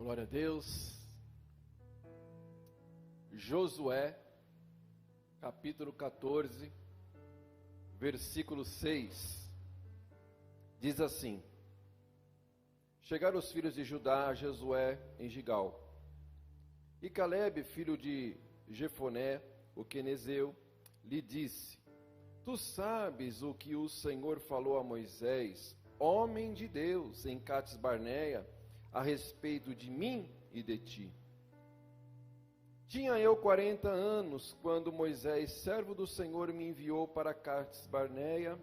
Glória a Deus. Josué, capítulo 14, versículo 6, diz assim: Chegaram os filhos de Judá a Josué em Gigal, e Calebe, filho de Jefoné, o quenezeu, lhe disse: Tu sabes o que o Senhor falou a Moisés, homem de Deus, em Cades Barneia, a respeito de mim e de ti. Tinha eu 40 anos, quando Moisés, servo do Senhor, me enviou para Cades Barneia,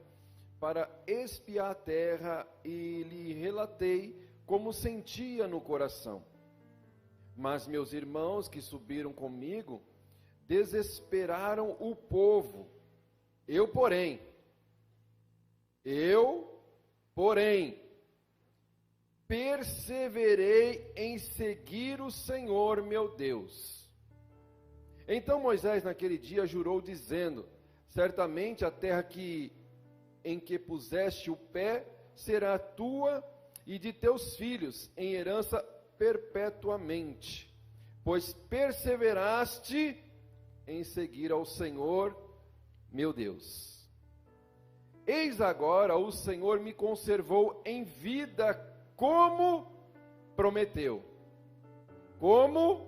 para espiar a terra, e lhe relatei como sentia no coração. Mas meus irmãos que subiram comigo, desesperaram o povo. Eu, porém, perseverei em seguir o Senhor meu Deus. Então Moisés naquele dia jurou, dizendo: Certamente a terra em que puseste o pé será tua e de teus filhos em herança perpetuamente, pois perseveraste em seguir ao Senhor meu Deus. Eis agora o Senhor me conservou em vida, como prometeu. Como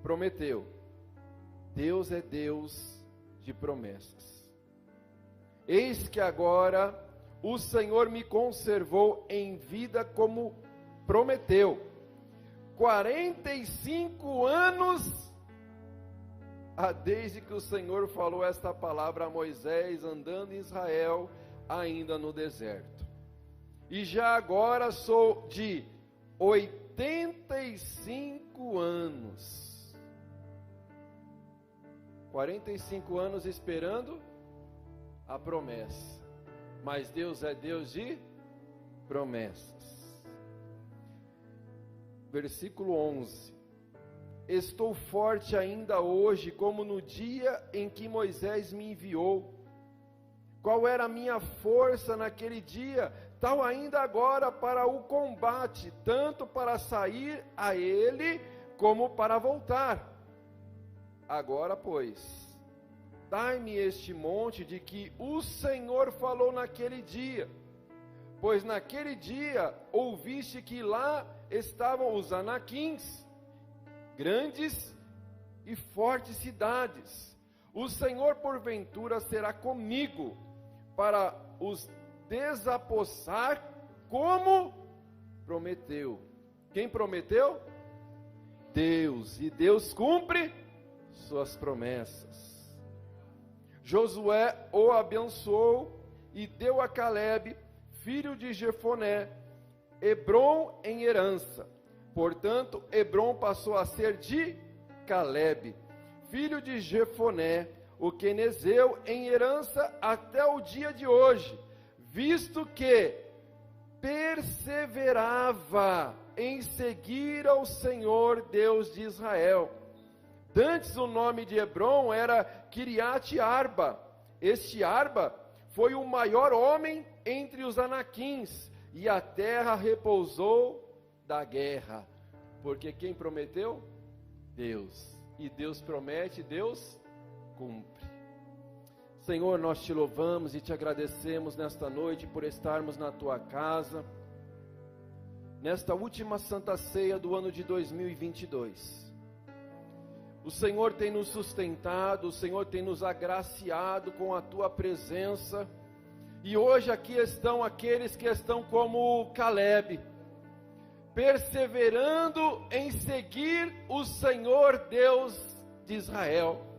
prometeu. Deus é Deus de promessas. Eis que agora o Senhor me conservou em vida como prometeu. 45 anos desde que o Senhor falou esta palavra a Moisés, andando em Israel, ainda no deserto. E já agora sou de 85 anos. 45 anos esperando a promessa. Mas Deus é Deus de promessas. Versículo 11. Estou forte ainda hoje, como no dia em que Moisés me enviou. Qual era a minha força naquele dia, tal ainda agora para o combate, tanto para sair a ele, como para voltar. Agora, pois, dai-me este monte de que o Senhor falou naquele dia, pois naquele dia ouviste que lá estavam os anaquins, grandes e fortes cidades. O Senhor porventura será comigo para os desapossar, como prometeu. Quem prometeu? Deus. E Deus cumpre suas promessas. Josué o abençoou e deu a Calebe, filho de Jefoné, Hebrom em herança. Portanto, Hebrom passou a ser de Calebe, filho de Jefoné, o quenezeu, em herança até o dia de hoje, visto que perseverava em seguir ao Senhor Deus de Israel. Dantes o nome de Hebrom era Kiriate Arba. Este Arba foi o maior homem entre os anaquins, e a terra repousou da guerra. Porque quem prometeu? Deus. E Deus promete, Deus cumpre. Senhor, nós te louvamos e te agradecemos nesta noite por estarmos na tua casa, nesta última Santa Ceia do ano de 2022. O Senhor tem nos sustentado, o Senhor tem nos agraciado com a tua presença, e hoje aqui estão aqueles que estão como Calebe, perseverando em seguir o Senhor Deus de Israel.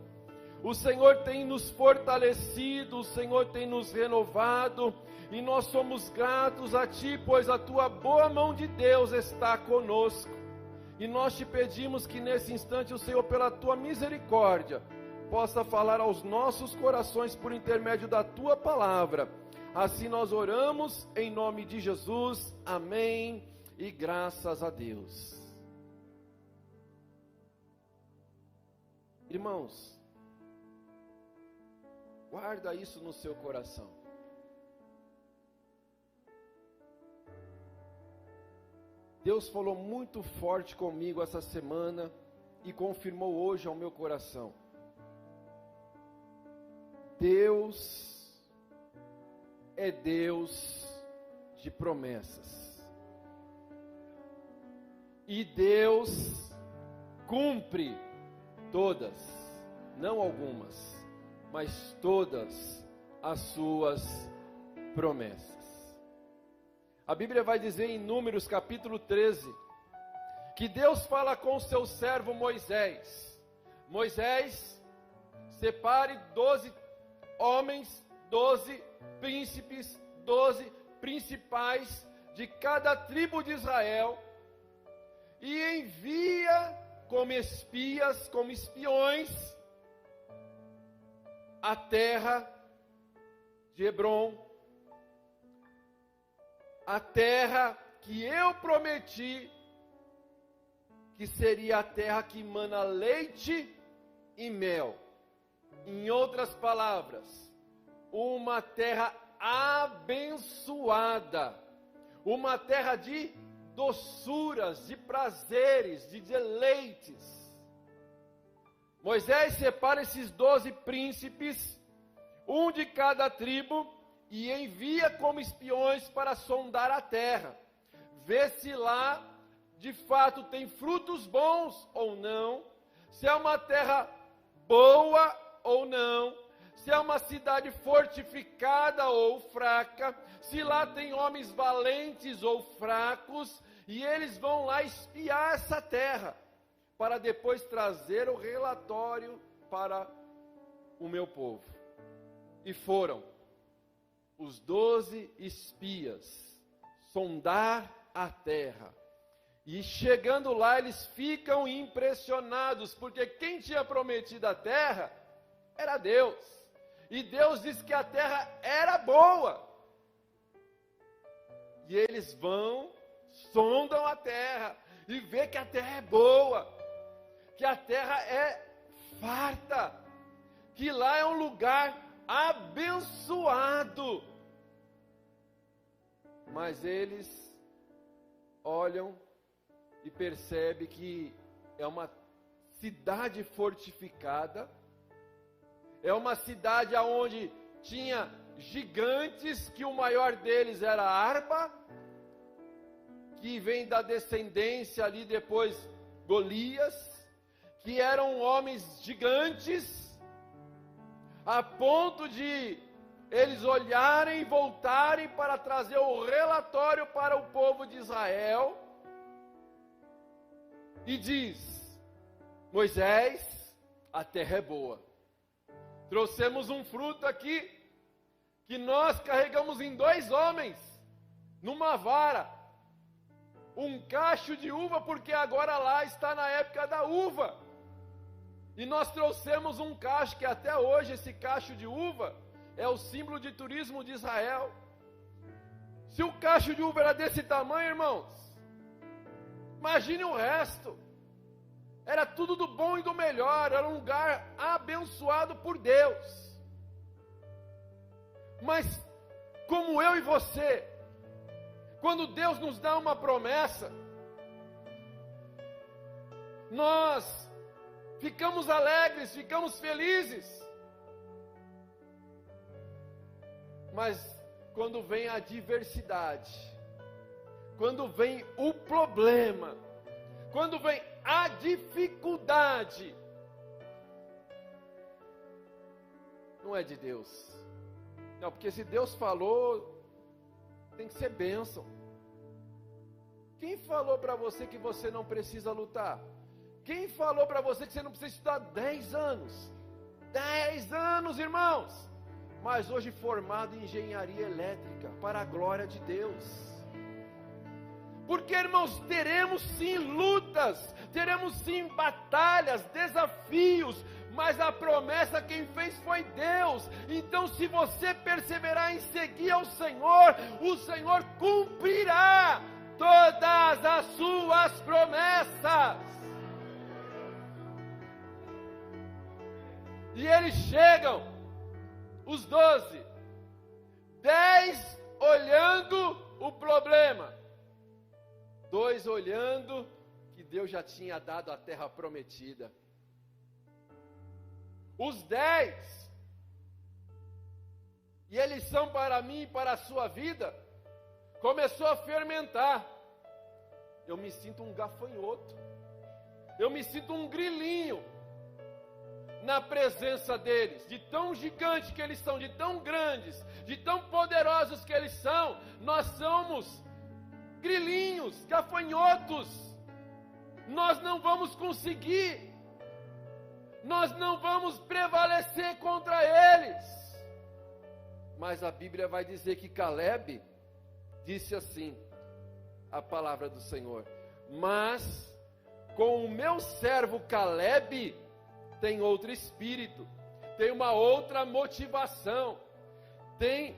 O Senhor tem nos fortalecido, o Senhor tem nos renovado, e nós somos gratos a Ti, pois a Tua boa mão de Deus está conosco. E nós te pedimos que nesse instante o Senhor, pela Tua misericórdia, possa falar aos nossos corações por intermédio da Tua palavra. Assim nós oramos em nome de Jesus, amém, e graças a Deus. Irmãos, guarda isso no seu coração. Deus falou muito forte comigo essa semana e confirmou hoje ao meu coração. Deus é Deus de promessas. E Deus cumpre todas, não algumas, mas todas as suas promessas. A Bíblia vai dizer em Números capítulo 13, que Deus fala com o seu servo Moisés. Moisés, separe 12 homens, 12 príncipes, 12 principais de cada tribo de Israel, e envia como espias, como espiões, a terra de Hebrom, a terra que eu prometi, que seria a terra que mana leite e mel. Em outras palavras, uma terra abençoada, uma terra de doçuras, de prazeres, de deleites. Moisés separa esses 12 príncipes, um de cada tribo, e envia como espiões para sondar a terra, ver se lá de fato tem frutos bons ou não, se é uma terra boa ou não, se é uma cidade fortificada ou fraca, se lá tem homens valentes ou fracos, e eles vão lá espiar essa terra, para depois trazer o relatório para o meu povo. E foram os 12 espias sondar a terra. E chegando lá, eles ficam impressionados, porque quem tinha prometido a terra era Deus. E Deus disse que a terra era boa. E eles vão, sondam a terra e vê que a terra é boa, que a terra é farta, que lá é um lugar abençoado. Mas eles olham e percebem que é uma cidade fortificada, é uma cidade onde tinha gigantes, que o maior deles era Arba, que vem da descendência ali depois Golias, que eram homens gigantes, a ponto de eles olharem e voltarem para trazer o relatório para o povo de Israel, e diz: Moisés, a terra é boa, trouxemos um fruto aqui, que nós carregamos em 2 homens, numa vara, um cacho de uva, porque agora lá está na época da uva, e nós trouxemos um cacho, que até hoje esse cacho de uva é o símbolo de turismo de Israel. Se o cacho de uva era desse tamanho, irmãos, imagine o resto. Era tudo do bom e do melhor, era um lugar abençoado por Deus. Mas, como eu e você, quando Deus nos dá uma promessa, nós ficamos alegres, ficamos felizes. Mas quando vem a adversidade, quando vem o problema, quando vem a dificuldade, não é de Deus. Não, porque se Deus falou, tem que ser bênção. Quem falou para você que você não precisa lutar? Quem falou para você que você não precisa estudar 10 anos? 10 anos, irmãos! Mas hoje formado em engenharia elétrica, para a glória de Deus. Porque, irmãos, teremos sim lutas, teremos sim batalhas, desafios, mas a promessa quem fez foi Deus. Então, se você perseverar em seguir ao Senhor, o Senhor cumprirá todas as suas promessas. E eles chegam, os 12, 10 olhando o problema, 2 olhando que Deus já tinha dado a terra prometida. Os 10, e eles são para mim e para a sua vida, começou a fermentar. Eu me sinto um gafanhoto, eu me sinto um grilinho na presença deles, de tão gigante que eles são, de tão grandes, de tão poderosos que eles são. Nós somos grilinhos, gafanhotos. Nós não vamos conseguir, nós não vamos prevalecer contra eles. Mas a Bíblia vai dizer que Caleb disse assim, a palavra do Senhor: mas com o meu servo Caleb tem outro espírito, tem uma outra motivação, tem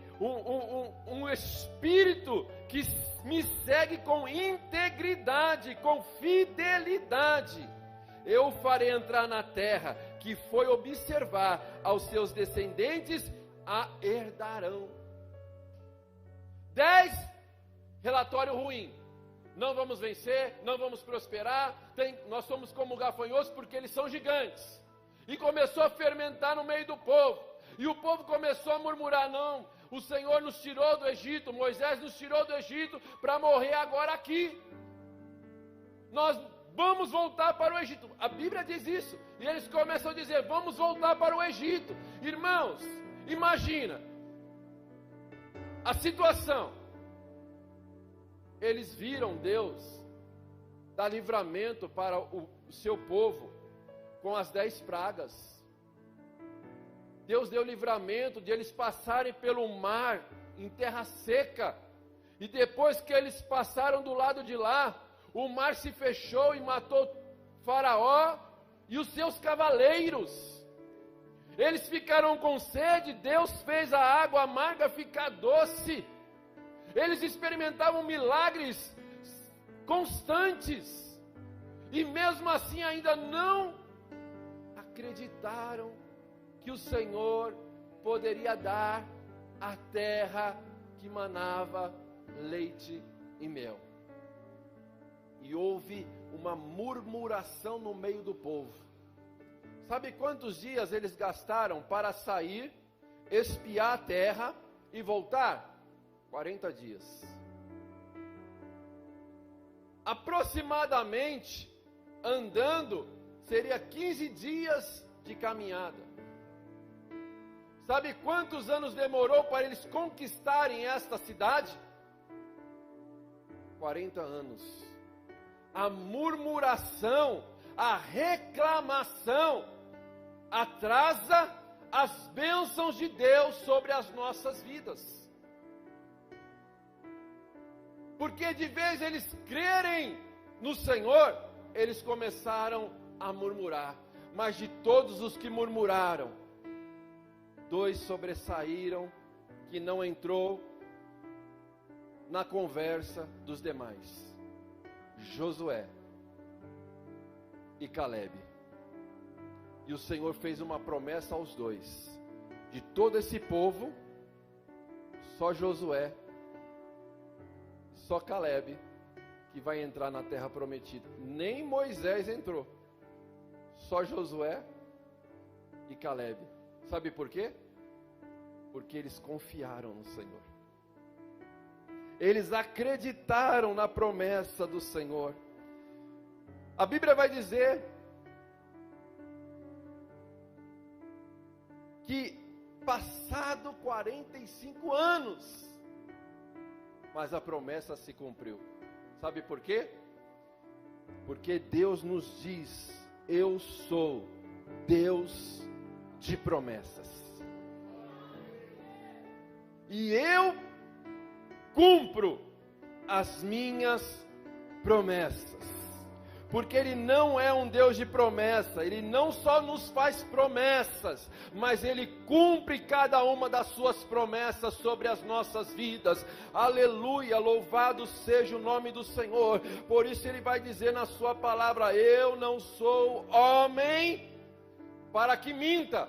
um espírito que me segue com integridade, com fidelidade. Eu o farei entrar na terra que foi observar, aos seus descendentes a herdarão. 10, relatório ruim. Não vamos vencer, não vamos prosperar, nós somos como gafanhotos porque eles são gigantes. E começou a fermentar no meio do povo. E o povo começou a murmurar: não, o Senhor nos tirou do Egito, Moisés nos tirou do Egito para morrer agora aqui. Nós vamos voltar para o Egito. A Bíblia diz isso. E eles começam a dizer: vamos voltar para o Egito. Irmãos, imagina a situação. Eles viram Deus dar livramento para o seu povo com as 10 pragas. Deus deu livramento de eles passarem pelo mar em terra seca. E depois que eles passaram do lado de lá, o mar se fechou e matou Faraó e os seus cavaleiros. Eles ficaram com sede, Deus fez a água amarga ficar doce. Eles experimentavam milagres constantes. E mesmo assim ainda não acreditaram que o Senhor poderia dar a terra que manava leite e mel. E houve uma murmuração no meio do povo. Sabe quantos dias eles gastaram para sair, espiar a terra e voltar? 40 dias. Aproximadamente, andando, seria 15 dias de caminhada. Sabe quantos anos demorou para eles conquistarem esta cidade? 40 anos. A murmuração, a reclamação, atrasa as bênçãos de Deus sobre as nossas vidas. Porque de vez eles crerem no Senhor, eles começaram a murmurar. Mas de todos os que murmuraram, 2 sobressaíram, que não entrou na conversa dos demais: Josué e Caleb. E o Senhor fez uma promessa aos 2: de todo esse povo, só Josué, só Caleb que vai entrar na terra prometida. Nem Moisés entrou, só Josué e Caleb. Sabe por quê? Porque eles confiaram no Senhor. Eles acreditaram na promessa do Senhor. A Bíblia vai dizer que passado 45 anos, mas a promessa se cumpriu. Sabe por quê? Porque Deus nos diz: eu sou Deus de promessas. E eu cumpro as minhas promessas. Porque Ele não é um Deus de promessa. Ele não só nos faz promessas, mas Ele cumpre cada uma das suas promessas sobre as nossas vidas. Aleluia, louvado seja o nome do Senhor. Por isso Ele vai dizer na sua palavra: eu não sou homem para que minta,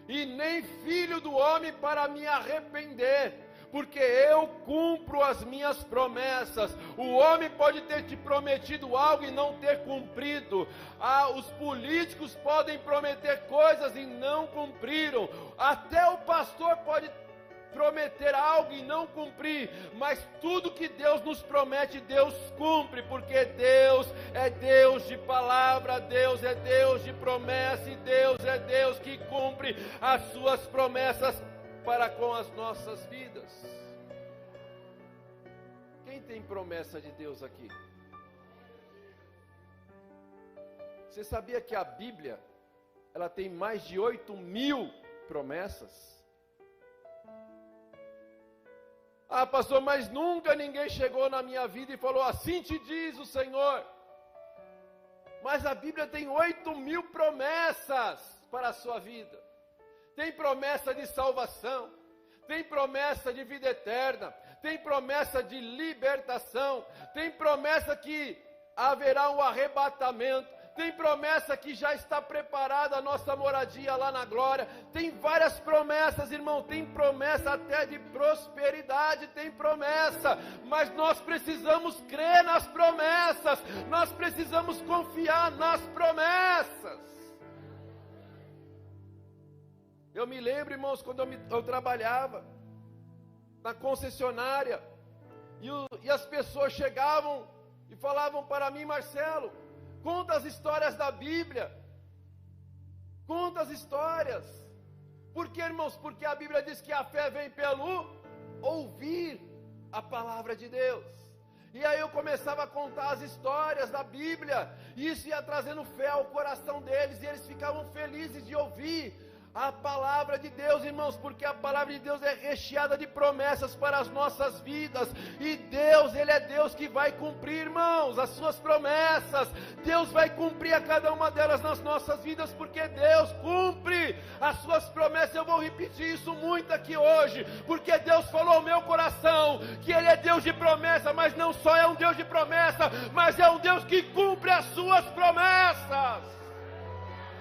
e nem filho do homem para me arrepender. porque eu cumpro as minhas promessas. O homem pode ter te prometido algo e não ter cumprido. Os políticos podem prometer coisas e não cumpriram. Até o pastor pode prometer algo e não cumprir, mas tudo que Deus nos promete, Deus cumpre, porque Deus é Deus de palavra, Deus é Deus de promessa, e Deus é Deus que cumpre as suas promessas para com as nossas vidas. Quem tem promessa de Deus aqui? Você sabia que a Bíblia, ela tem mais de 8.000 promessas? Ah, pastor, mas nunca ninguém chegou na minha vida e falou, assim te diz o Senhor. Mas a Bíblia tem 8.000 promessas para a sua vida. Tem promessa de salvação, tem promessa de vida eterna, tem promessa de libertação, tem promessa que haverá um arrebatamento, tem promessa que já está preparada a nossa moradia lá na glória. Tem várias promessas, irmão. Tem promessa até de prosperidade, tem promessa. Mas nós precisamos crer nas promessas. Nós precisamos confiar nas promessas. Eu me lembro, irmãos, quando eu trabalhava na concessionária. E as pessoas chegavam e falavam para mim, Marcelo, conta as histórias da Bíblia. Conta as histórias. Por que, irmãos? Porque a Bíblia diz que a fé vem pelo ouvir a palavra de Deus. E aí eu começava a contar as histórias da Bíblia. E isso ia trazendo fé ao coração deles. E eles ficavam felizes de ouvir a palavra de Deus, irmãos, porque a palavra de Deus é recheada de promessas para as nossas vidas, e Deus, Ele é Deus que vai cumprir, irmãos, as suas promessas. Deus vai cumprir a cada uma delas nas nossas vidas, porque Deus cumpre as suas promessas. Eu vou repetir isso muito aqui hoje, porque Deus falou ao meu coração, que Ele é Deus de promessa, mas não só é um Deus de promessa, mas é um Deus que cumpre as suas promessas.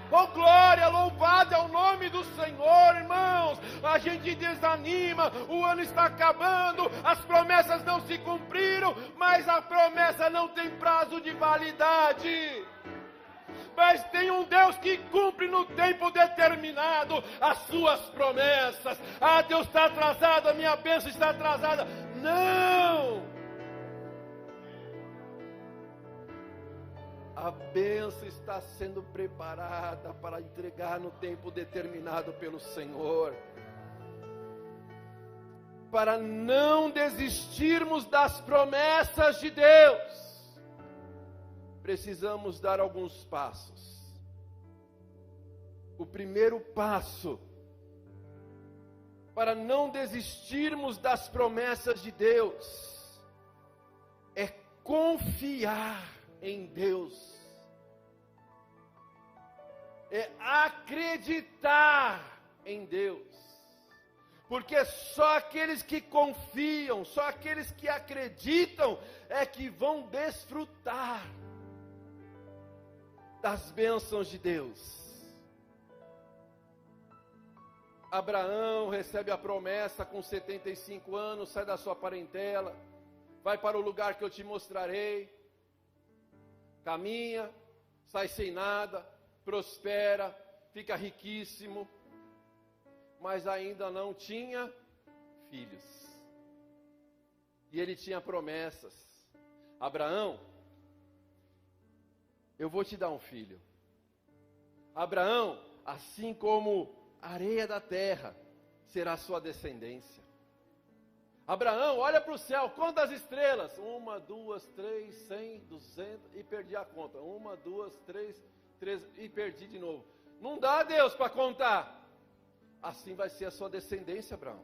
Oh glória, louvado é o nome do Senhor, irmãos. A gente desanima, o ano está acabando, as promessas não se cumpriram, mas a promessa não tem prazo de validade. Mas tem um Deus que cumpre no tempo determinado as suas promessas. Ah, Deus está atrasado, a minha bênção está atrasada. Não! A bênção está sendo preparada para entregar no tempo determinado pelo Senhor. Para não desistirmos das promessas de Deus, precisamos dar alguns passos. O primeiro passo para não desistirmos das promessas de Deus é confiar em Deus, é acreditar em Deus, porque só aqueles que confiam, só aqueles que acreditam é que vão desfrutar das bênçãos de Deus. Abraão recebe a promessa com 75 anos, sai da sua parentela, vai para o lugar que eu te mostrarei. Caminha, sai sem nada, prospera, fica riquíssimo, mas ainda não tinha filhos. E ele tinha promessas. Abraão, eu vou te dar um filho. Abraão, assim como a areia da terra, será a sua descendência. Abraão, olha para o céu, conta as estrelas. 1, 2, 3, 100, 200, e perdi a conta. 1, 2, 3, e perdi de novo. Não dá, Deus, para contar. Assim vai ser a sua descendência, Abraão.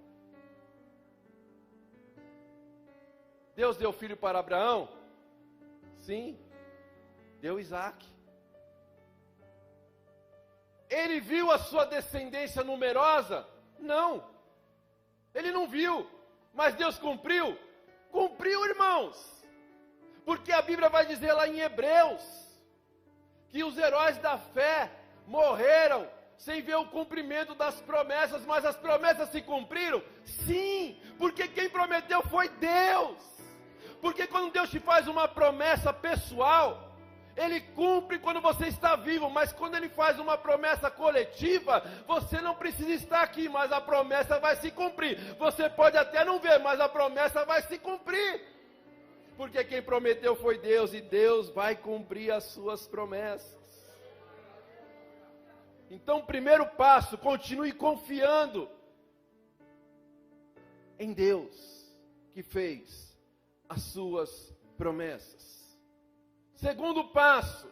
Deus deu filho para Abraão? Sim, deu Isaac. Ele viu a sua descendência numerosa? Não, ele não viu. Mas Deus cumpriu? Cumpriu, irmãos. Porque a Bíblia vai dizer lá em Hebreus, que os heróis da fé morreram sem ver o cumprimento das promessas, mas as promessas se cumpriram? Sim, porque quem prometeu foi Deus. Porque quando Deus te faz uma promessa pessoal, Ele cumpre quando você está vivo, mas quando Ele faz uma promessa coletiva, você não precisa estar aqui, mas a promessa vai se cumprir. Você pode até não ver, mas a promessa vai se cumprir. Porque quem prometeu foi Deus, e Deus vai cumprir as suas promessas. Então, primeiro passo, continue confiando em Deus, que fez as suas promessas. Segundo passo,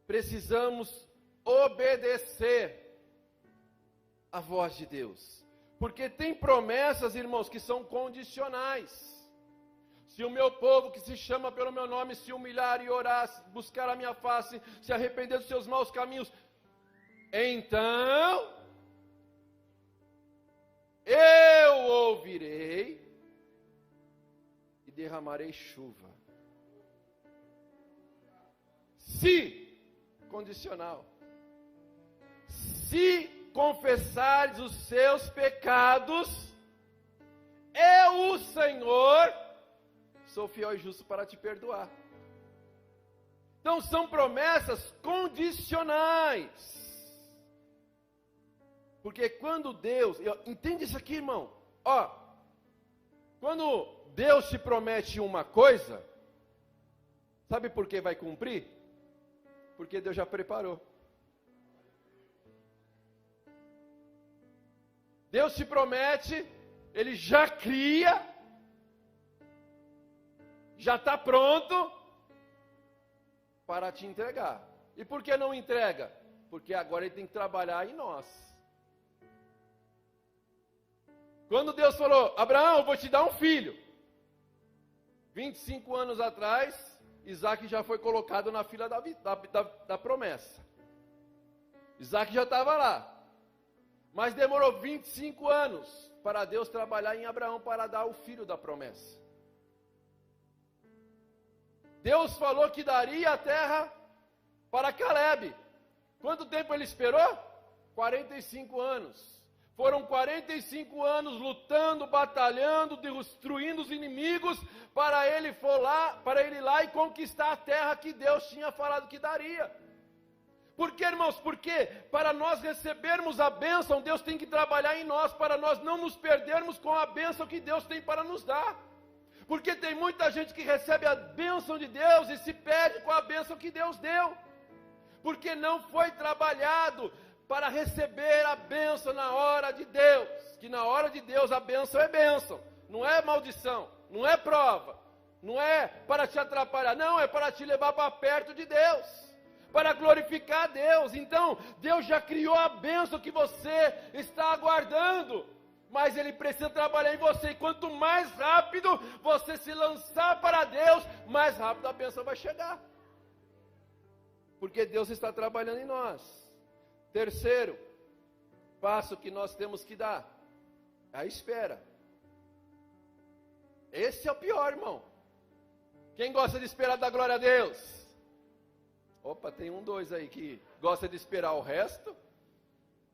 precisamos obedecer a voz de Deus. Porque tem promessas, irmãos, que são condicionais. Se o meu povo, que se chama pelo meu nome, se humilhar e orar, buscar a minha face, se arrepender dos seus maus caminhos, então eu ouvirei e derramarei chuva. Se, condicional, se confessares os seus pecados, eu, o Senhor, sou fiel e justo para te perdoar. Então são promessas condicionais. Porque quando Deus, entende isso aqui, irmão? Quando Deus te promete uma coisa, sabe por que vai cumprir? Porque Deus já preparou. Deus te promete, Ele já cria, já está pronto para te entregar. E por que não entrega? Porque agora Ele tem que trabalhar em nós. Quando Deus falou, Abraão, eu vou te dar um filho. 25 anos atrás, Isaac já foi colocado na fila da promessa. Isaac já estava lá. Mas demorou 25 anos para Deus trabalhar em Abraão para dar o filho da promessa. Deus falou que daria a terra para Caleb. Quanto tempo ele esperou? 45 anos. Foram 45 anos lutando, batalhando, destruindo os inimigos, para ele ir lá e conquistar a terra que Deus tinha falado que daria. Por quê, irmãos? Porque para nós recebermos a bênção, Deus tem que trabalhar em nós, para nós não nos perdermos com a bênção que Deus tem para nos dar. Porque tem muita gente que recebe a bênção de Deus e se perde com a bênção que Deus deu. Porque não foi trabalhado para receber a bênção na hora de Deus. Que na hora de Deus a bênção é bênção, não é maldição, não é prova, não é para te atrapalhar, não, é para te levar para perto de Deus, para glorificar a Deus. Então, Deus já criou a bênção que você está aguardando, mas Ele precisa trabalhar em você, e quanto mais rápido você se lançar para Deus, mais rápido a bênção vai chegar, porque Deus está trabalhando em nós. Terceiro passo que nós temos que dar, a espera. Esse é o pior, irmão. Quem gosta de esperar, dá glória a Deus. Opa, tem 2 aí que gosta de esperar. O resto,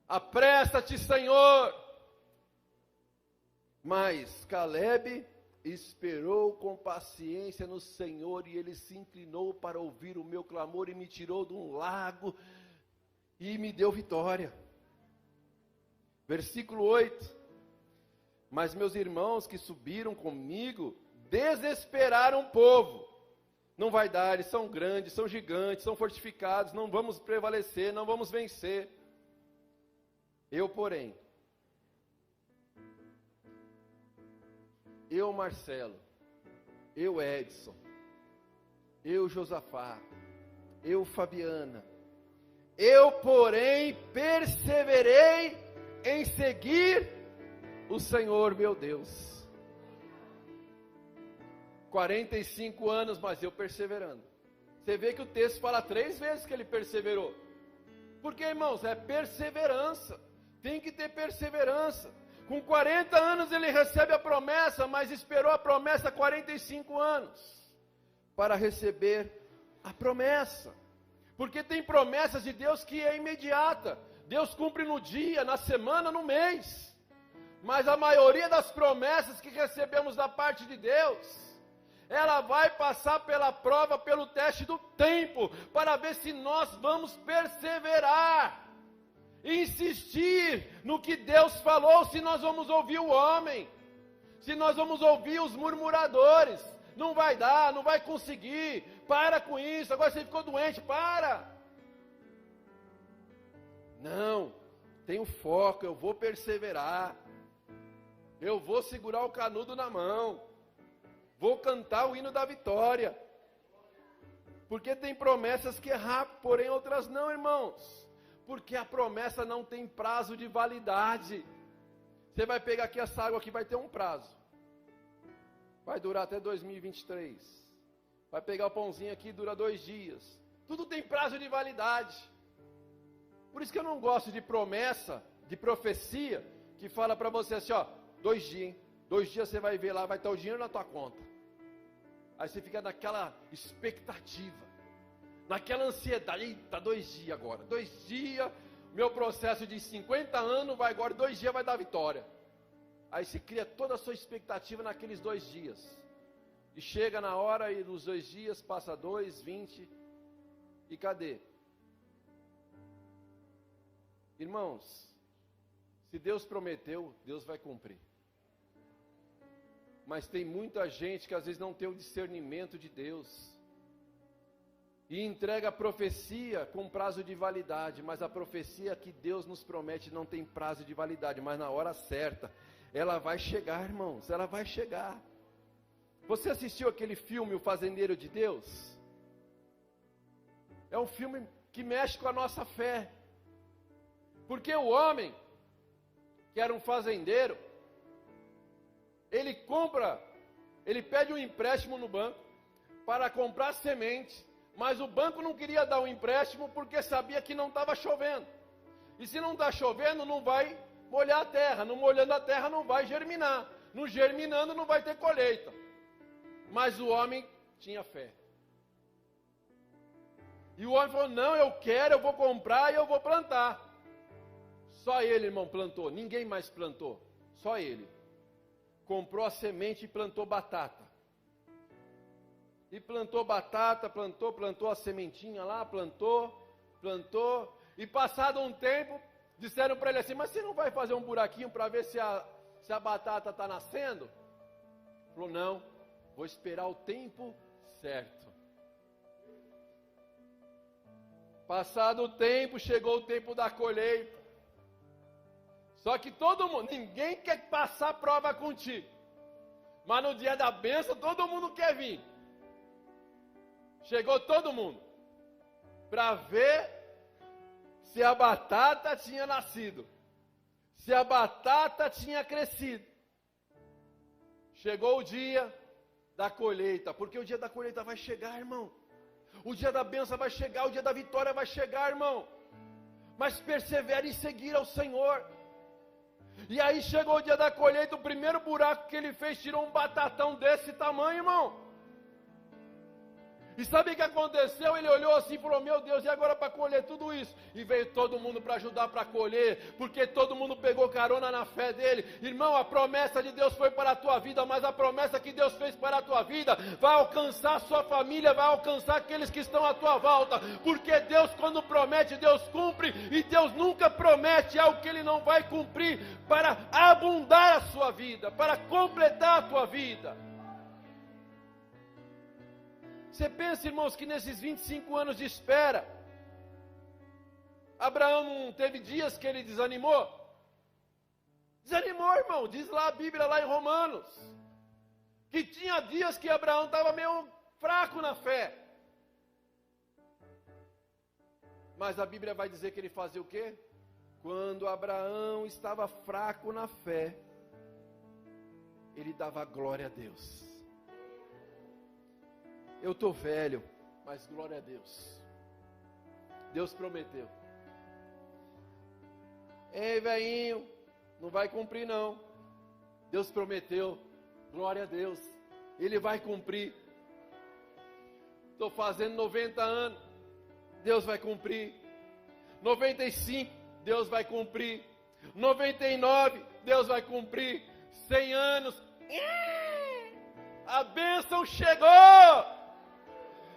apressa-te, Senhor. Mas Caleb esperou com paciência no Senhor, e ele se inclinou para ouvir o meu clamor, e me tirou de um lago, e me deu vitória. Versículo 8. Mas meus irmãos que subiram comigo desesperaram o povo. Não vai dar, eles são grandes, são gigantes, são fortificados, não vamos prevalecer, não vamos vencer. Eu, porém, eu, Marcelo, eu, Edson, eu, Josafá, eu, Fabiana, eu, porém, perseverei em seguir o Senhor meu Deus. 45 anos, mas eu perseverando. Você vê que o texto fala 3 vezes que ele perseverou. Porque, irmãos, é perseverança. Tem que ter perseverança. Com 40 anos ele recebe a promessa, mas esperou a promessa 45 anos para receber a promessa. Porque tem promessas de Deus que é imediata. Deus cumpre no dia, na semana, no mês. Mas a maioria das promessas que recebemos da parte de Deus, ela vai passar pela prova, pelo teste do tempo, para ver se nós vamos perseverar, insistir no que Deus falou, se nós vamos ouvir o homem, se nós vamos ouvir os murmuradores. Não vai dar, não vai conseguir, para com isso, agora você ficou doente, para. Não, tenho foco, eu vou perseverar, eu vou segurar o canudo na mão, vou cantar o hino da vitória, porque tem promessas que é rápido, porém outras não, irmãos, porque a promessa não tem prazo de validade. Você vai pegar aqui essa água aqui, vai ter um prazo, vai durar até 2023, vai pegar o pãozinho aqui, dura 2 dias, tudo tem prazo de validade. Por isso que eu não gosto de promessa, de profecia, que fala para você assim, ó, 2 dias, hein? 2 dias você vai ver lá, vai estar o dinheiro na tua conta. Aí você fica naquela expectativa, naquela ansiedade, eita, 2 dias agora, 2 dias, meu processo de 50 anos vai agora, 2 dias vai dar vitória. Aí se cria toda a sua expectativa naqueles 2 dias. E chega na hora e dos 2 dias, passa 2, 20, e cadê? Irmãos, se Deus prometeu, Deus vai cumprir. Mas tem muita gente que às vezes não tem o discernimento de Deus, e entrega a profecia com prazo de validade, mas a profecia que Deus nos promete não tem prazo de validade, mas na hora certa, ela vai chegar, irmãos, ela vai chegar. Você assistiu aquele filme, O Fazendeiro de Deus? É um filme que mexe com a nossa fé. Porque o homem, que era um fazendeiro, ele pede um empréstimo no banco para comprar semente, mas o banco não queria dar um empréstimo porque sabia que não estava chovendo. E se não está chovendo, não vai molhar a terra, não molhando a terra não vai germinar, não germinando não vai ter colheita. Mas o homem tinha fé. E o homem falou, não, eu quero, eu vou comprar e eu vou plantar. Só ele, irmão, plantou, ninguém mais plantou, só ele. Comprou a semente e plantou batata. E plantou batata, plantou a sementinha lá, plantou. E passado um tempo, disseram para ele assim, mas você não vai fazer um buraquinho para ver se a batata está nascendo? Ele falou, não, vou esperar o tempo certo. Passado o tempo, chegou o tempo da colheita. Só que ninguém quer passar prova contigo. Mas no dia da bênção, todo mundo quer vir. Chegou todo mundo. Para ver se a batata tinha nascido. Se a batata tinha crescido. Chegou o dia da colheita. Porque o dia da colheita vai chegar, irmão. O dia da bênção vai chegar. O dia da vitória vai chegar, irmão. Mas persevere em seguir ao Senhor. E aí chegou o dia da colheita, o primeiro buraco que ele fez, tirou um batatão desse tamanho, irmão. E sabe o que aconteceu? Ele olhou assim e falou, meu Deus, e agora para colher tudo isso? E veio todo mundo para ajudar para colher, porque todo mundo pegou carona na fé dele. Irmão, a promessa de Deus foi para a tua vida, mas a promessa que Deus fez para a tua vida vai alcançar a sua família, vai alcançar aqueles que estão à tua volta. Porque Deus, quando promete, Deus cumpre, e Deus nunca promete algo que Ele não vai cumprir para abundar a sua vida, para completar a tua vida. Você pensa, irmãos, que nesses 25 anos de espera, Abraão não teve dias que ele desanimou? Desanimou, irmão, diz lá a Bíblia, lá em Romanos, que tinha dias que Abraão estava meio fraco na fé. Mas a Bíblia vai dizer que ele fazia o quê? Quando Abraão estava fraco na fé, ele dava glória a Deus. Eu estou velho, mas glória a Deus. Deus prometeu. Ei, velhinho, não vai cumprir não. Deus prometeu, glória a Deus. Ele vai cumprir. Estou fazendo 90 anos. Deus vai cumprir. 95, Deus vai cumprir. 99, Deus vai cumprir. 100 anos, a bênção chegou.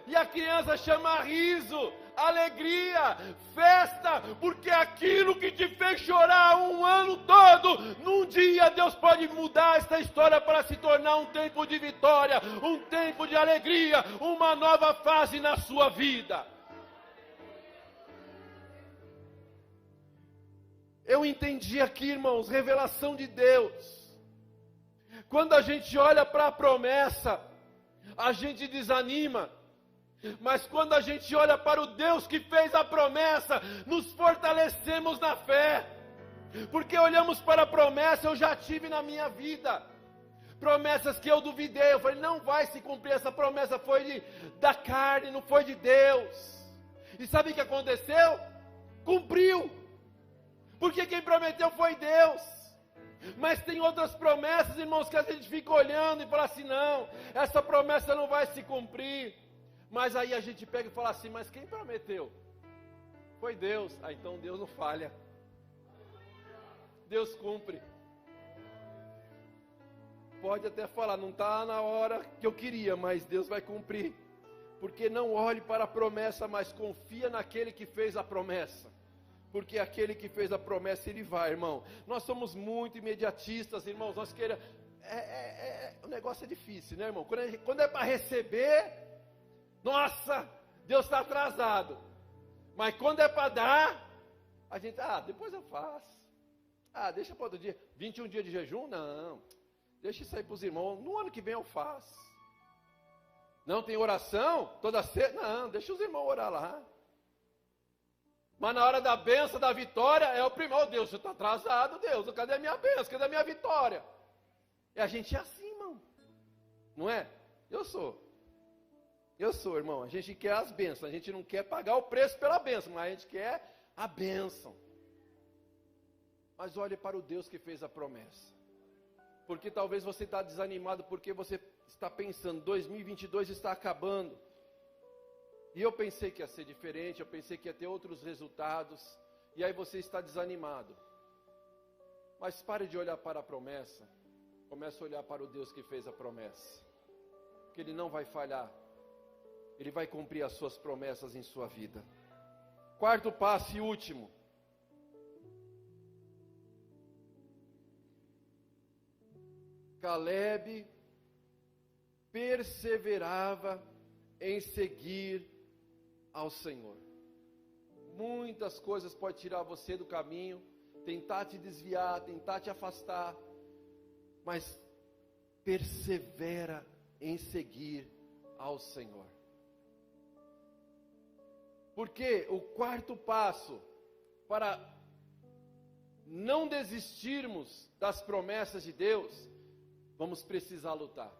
E a criança chama riso, alegria, festa, porque aquilo que te fez chorar um ano todo, num dia Deus pode mudar esta história para se tornar um tempo de vitória, um tempo de alegria, uma nova fase na sua vida. Eu entendi aqui, irmãos, revelação de Deus. Quando a gente olha para a promessa, a gente desanima. Mas quando a gente olha para o Deus que fez a promessa, nos fortalecemos na fé. Porque olhamos para a promessa, eu já tive na minha vida. Promessas que eu duvidei, eu falei, não vai se cumprir, essa promessa foi da carne, não foi de Deus. E sabe o que aconteceu? Cumpriu. Porque quem prometeu foi Deus. Mas tem outras promessas, irmãos, que a gente fica olhando e fala assim, não, essa promessa não vai se cumprir. Mas aí a gente pega e fala assim, mas quem prometeu? Foi Deus. Ah, então Deus não falha. Deus cumpre. Pode até falar, não está na hora que eu queria, mas Deus vai cumprir. Porque não olhe para a promessa, mas confia naquele que fez a promessa. Porque aquele que fez a promessa, ele vai, irmão. Nós somos muito imediatistas, irmãos. Nós queremos... o negócio é difícil, né, irmão? Quando é para receber, nossa, Deus está atrasado. Mas quando é para dar, a gente, depois eu faço. Deixa para outro dia. 21 dias de jejum? Não. Deixa isso aí para os irmãos. No ano que vem eu faço. Não tem oração? Toda sexta? Não, deixa os irmãos orar lá. Mas na hora da bênção, da vitória, é o primeiro. Deus, você está atrasado, Deus. Cadê a minha bênção? Cadê a minha vitória? E a gente é assim, irmão. Não é? Eu sou, irmão. A gente quer as bênçãos. A gente não quer pagar o preço pela bênção, mas a gente quer a bênção. Mas olhe para o Deus que fez a promessa. Porque talvez você está desanimado, porque você está pensando, 2022 está acabando. E eu pensei que ia ser diferente, eu pensei que ia ter outros resultados. E aí você está desanimado. Mas pare de olhar para a promessa. Comece a olhar para o Deus que fez a promessa. Porque Ele não vai falhar. Ele vai cumprir as suas promessas em sua vida. Quarto passo e último. Caleb perseverava em seguir ao Senhor. Muitas coisas podem tirar você do caminho, tentar te desviar, tentar te afastar, mas persevera em seguir ao Senhor. Porque o quarto passo para não desistirmos das promessas de Deus, vamos precisar lutar.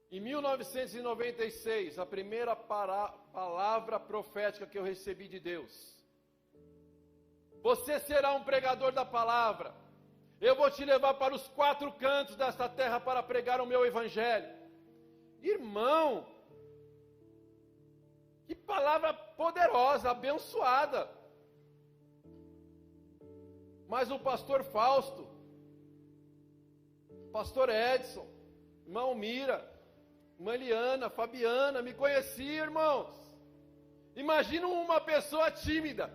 Em 1996, a primeira palavra profética que eu recebi de Deus: você será um pregador da palavra. Eu vou te levar para os 4 cantos desta terra para pregar o meu evangelho. Irmão, que palavra poderosa, abençoada. Mas o pastor Fausto, pastor Edson, irmão Mira, irmã Eliana, Fabiana, me conhecia, irmãos. Imagina uma pessoa tímida,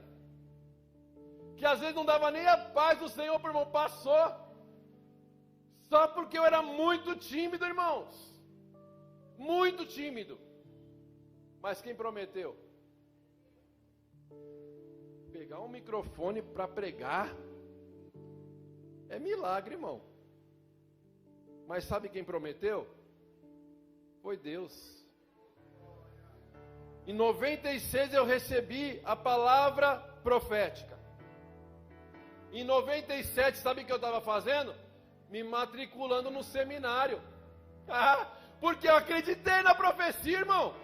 que às vezes não dava nem a paz do Senhor para o irmão, passou, só porque eu era muito tímido, irmãos, muito tímido. Mas quem prometeu? Pegar um microfone para pregar, é milagre, irmão. Mas sabe quem prometeu? Foi Deus. Em 96 eu recebi a palavra profética. Em 97, sabe o que eu estava fazendo? Me matriculando no seminário. Porque eu acreditei na profecia, irmão.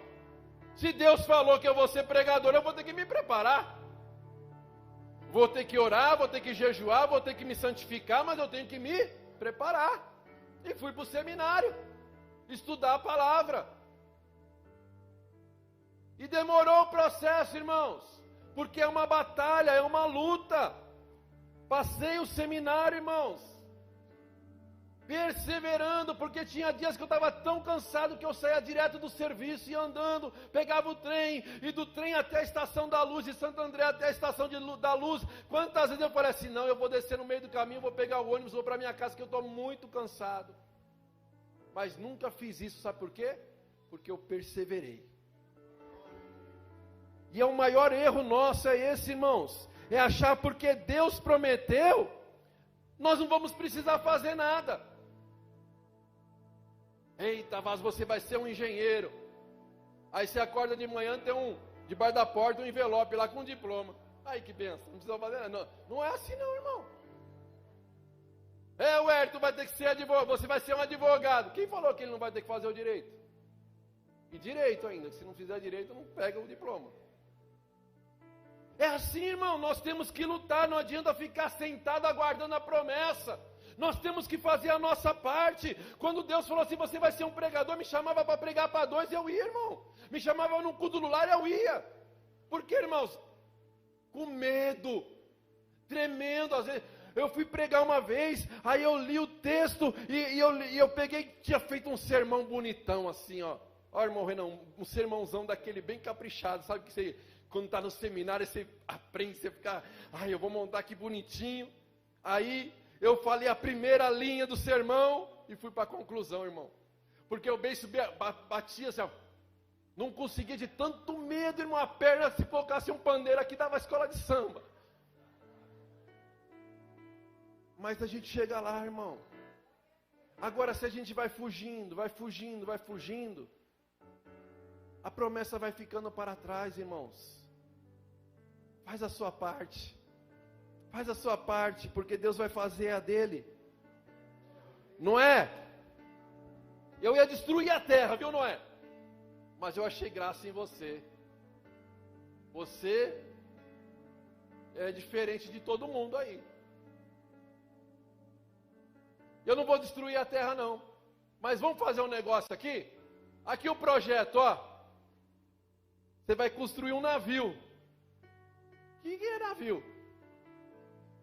Se Deus falou que eu vou ser pregador, eu vou ter que me preparar. Vou ter que orar, vou ter que jejuar, vou ter que me santificar, mas eu tenho que me preparar. E fui para o seminário estudar a palavra. E demorou o processo, irmãos, porque é uma batalha, é uma luta. Passei o seminário, irmãos, perseverando, porque tinha dias que eu estava tão cansado que eu saía direto do serviço e andando, pegava o trem, e do trem até a Estação da Luz, de Santo André até a Estação da Luz. Quantas vezes eu falei assim, não, eu vou descer no meio do caminho, vou pegar o ônibus, vou para minha casa, que eu estou muito cansado. Mas nunca fiz isso, sabe por quê? Porque eu perseverei. E é o maior erro nosso, é esse, irmãos, é achar porque Deus prometeu, nós não vamos precisar fazer nada. Eita, mas você vai ser um engenheiro. Aí você acorda de manhã, tem debaixo da porta, um envelope lá com um diploma. Aí que benção, não precisa fazer nada. Não, não é assim não, irmão. O Hérito vai ter que ser advogado, você vai ser um advogado. Quem falou que ele não vai ter que fazer o direito? E direito ainda, que se não fizer direito, não pega o diploma. É assim, irmão, nós temos que lutar, não adianta ficar sentado aguardando a promessa. Nós temos que fazer a nossa parte. Quando Deus falou assim, você vai ser um pregador, me chamava para pregar para 2, eu ia, irmão. Me chamava num culto do lar, eu ia. Por quê, irmãos? Com medo, tremendo. Às vezes, eu fui pregar uma vez, aí eu li o texto, e eu peguei, tinha feito um sermão bonitão assim, ó. Ó, irmão Renan, um sermãozão daquele bem caprichado, sabe que você, quando está no seminário, você aprende, você fica, eu vou montar aqui bonitinho. Aí eu falei a primeira linha do sermão e fui para a conclusão, irmão. Porque o beijo batia assim, ó. Não conseguia de tanto medo, irmão. A perna, se colocasse um pandeiro aqui, dava escola de samba. Mas a gente chega lá, irmão. Agora, se a gente vai fugindo, a promessa vai ficando para trás, irmãos. Faz a sua parte. Faz a sua parte, porque Deus vai fazer a dele. Noé, eu ia destruir a terra, viu, Noé? Mas eu achei graça em você. Você é diferente de todo mundo aí. Eu não vou destruir a terra, não. Mas vamos fazer um negócio aqui? Aqui o projeto, ó. Você vai construir um navio. O que é navio?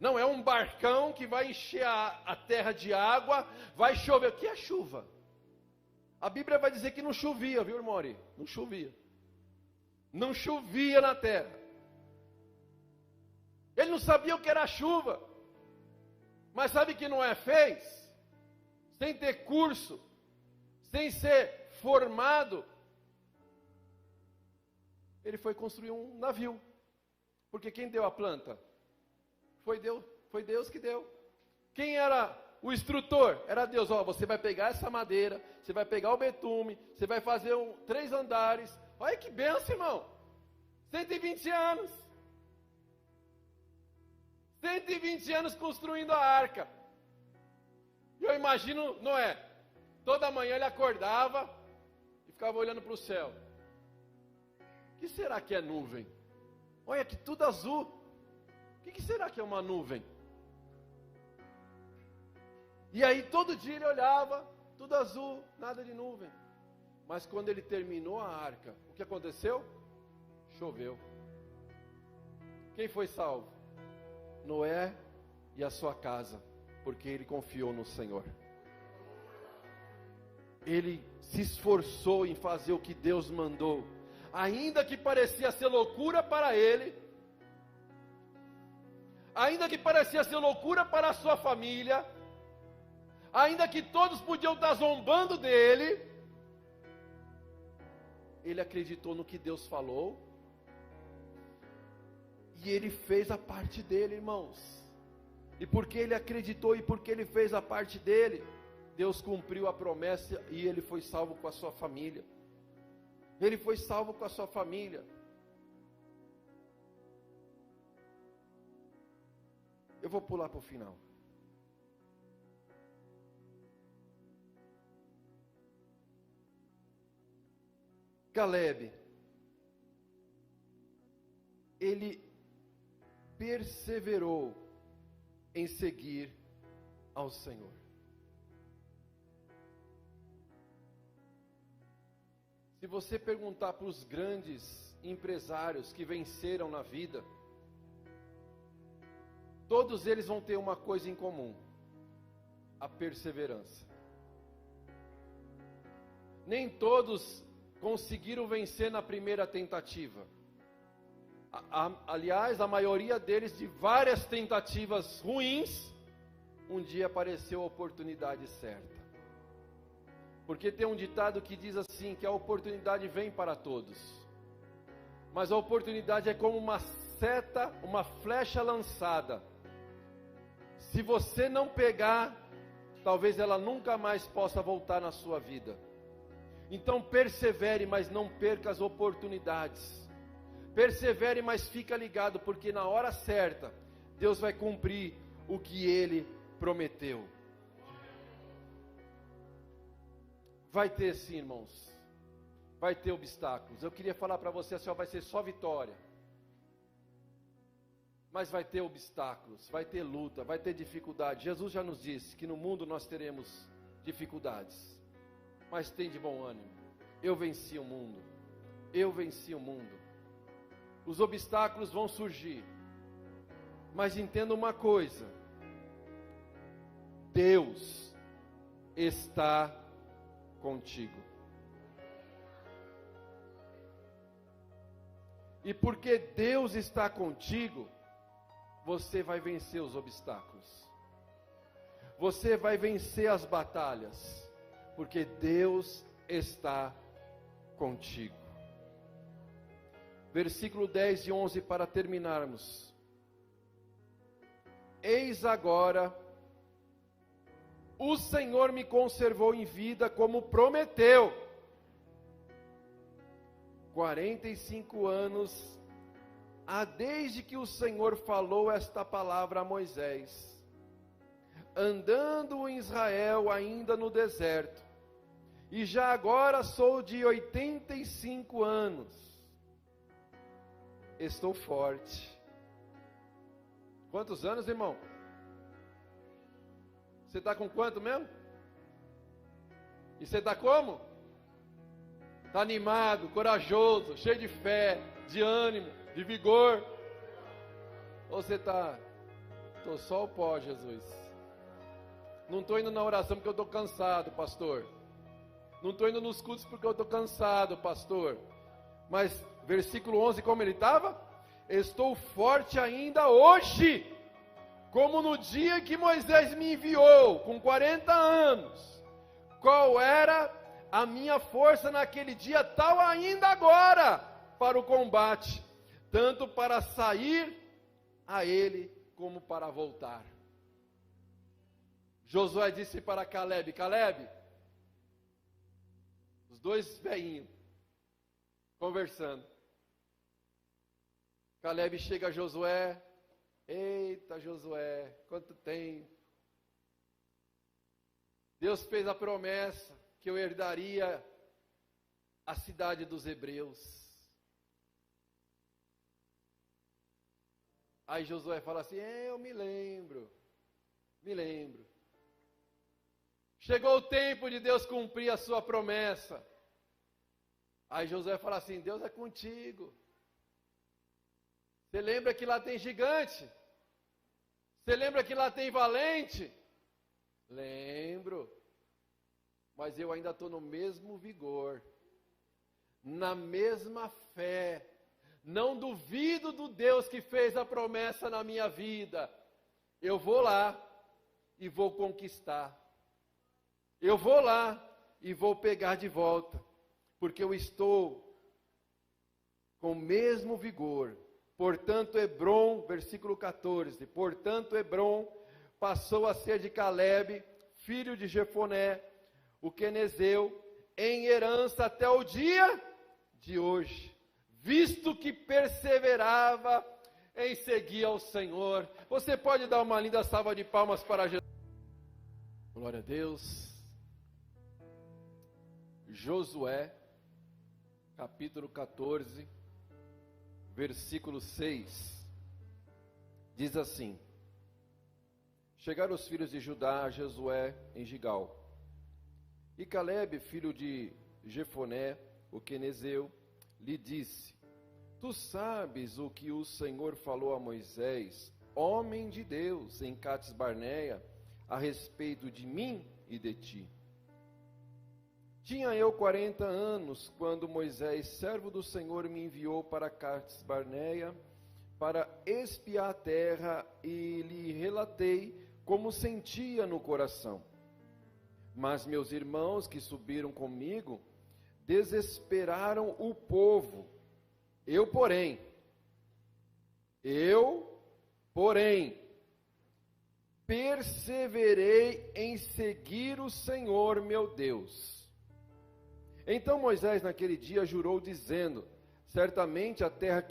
Não, é um barcão que vai encher a terra de água, vai chover. O que é chuva? A Bíblia vai dizer que não chovia, viu, irmão? Não chovia. Não chovia na terra. Ele não sabia o que era chuva. Mas sabe o que Noé fez? Sem ter curso, sem ser formado, ele foi construir um navio. Porque quem deu a planta? Foi Deus que deu. Quem era o instrutor? Era Deus. Ó, você vai pegar essa madeira, você vai pegar o betume, você vai fazer 3 andares. Olha que benção, irmão. 120 anos. 120 anos construindo a arca. E eu imagino Noé. Toda manhã ele acordava e ficava olhando para o céu. O que será que é nuvem? Olha que tudo azul. O que será que é uma nuvem? E aí todo dia ele olhava, tudo azul, nada de nuvem. Mas quando ele terminou a arca, o que aconteceu? Choveu. Quem foi salvo? Noé e a sua casa, porque ele confiou no Senhor. Ele se esforçou em fazer o que Deus mandou, ainda que parecia ser loucura para ele, ainda que parecia ser loucura para a sua família, ainda que todos podiam estar zombando dele, ele acreditou no que Deus falou, e ele fez a parte dele, irmãos. E porque ele acreditou e porque ele fez a parte dele, Deus cumpriu a promessa e ele foi salvo com a sua família. Ele foi salvo com a sua família. Eu vou pular para o final. Caleb, ele perseverou em seguir ao Senhor. Se você perguntar para os grandes empresários que venceram na vida, todos eles vão ter uma coisa em comum: a perseverança. Nem todos conseguiram vencer na primeira tentativa. Aliás, a maioria deles, de várias tentativas ruins, um dia apareceu a oportunidade certa. Porque tem um ditado que diz assim, que a oportunidade vem para todos. Mas a oportunidade é como uma seta, uma flecha lançada. Se você não pegar, talvez ela nunca mais possa voltar na sua vida. Então persevere, mas não perca as oportunidades. Persevere, mas fica ligado, porque na hora certa, Deus vai cumprir o que Ele prometeu. Vai ter sim, irmãos. Vai ter obstáculos. Eu queria falar para você, assim, vai ser só vitória. Mas vai ter obstáculos, vai ter luta, vai ter dificuldade. Jesus já nos disse que no mundo nós teremos dificuldades. Mas tem de bom ânimo. Eu venci o mundo. Eu venci o mundo. Os obstáculos vão surgir. Mas entenda uma coisa: Deus está contigo. E porque Deus está contigo, você vai vencer os obstáculos. Você vai vencer as batalhas. Porque Deus está contigo. Versículo 10 e 11 para terminarmos. Eis agora, o Senhor me conservou em vida como prometeu. 45 anos há desde que o Senhor falou esta palavra a Moisés, andando em Israel ainda no deserto. E já agora sou de 85 anos. Estou forte. Quantos anos, irmão? Você está com quanto mesmo? E você está como? Está animado, corajoso, cheio de fé, de ânimo, de vigor? Ou você está... Estou só o pó, Jesus. Não estou indo na oração porque eu estou cansado, pastor. Não estou indo nos cultos porque eu estou cansado, pastor. Mas, versículo 11, como ele estava? Estou forte ainda hoje, como no dia que Moisés me enviou, com 40 anos. Qual era a minha força naquele dia, tal ainda agora, para o combate, tanto para sair a ele, como para voltar. Josué disse para Caleb, Caleb, os dois velhinhos, conversando. Caleb chega a Josué, eita Josué, quanto tempo. Deus fez a promessa que eu herdaria a cidade dos hebreus. Aí Josué fala assim, eu me lembro. Chegou o tempo de Deus cumprir a sua promessa. Aí Josué fala assim, Deus é contigo. Você lembra que lá tem gigante? Você lembra que lá tem valente? Lembro. Mas eu ainda estou no mesmo vigor, na mesma fé. Não duvido do Deus que fez a promessa na minha vida. Eu vou lá e vou conquistar. Eu vou lá e vou pegar de volta. Porque eu estou com o mesmo vigor. Portanto, Hebrom, versículo 14. Portanto, Hebrom passou a ser de Caleb, filho de Jefoné, o quenezeu, em herança até o dia de hoje, visto que perseverava em seguir ao Senhor. Você pode dar uma linda salva de palmas para Jesus. Glória a Deus. Josué, capítulo 14, versículo 6, diz assim: Chegaram os filhos de Judá a Josué em Gigal, e Caleb, filho de Jefoné, o quenezeu, lhe disse: Tu sabes o que o Senhor falou a Moisés, homem de Deus, em Cades Barneia, a respeito de mim e de ti. Tinha eu 40 anos, quando Moisés, servo do Senhor, me enviou para Cades Barneia, para espiar a terra, e lhe relatei como sentia no coração. Mas meus irmãos que subiram comigo, desesperaram o povo. Eu, porém, perseverei em seguir o Senhor meu Deus. Então Moisés naquele dia jurou, dizendo: Certamente a terra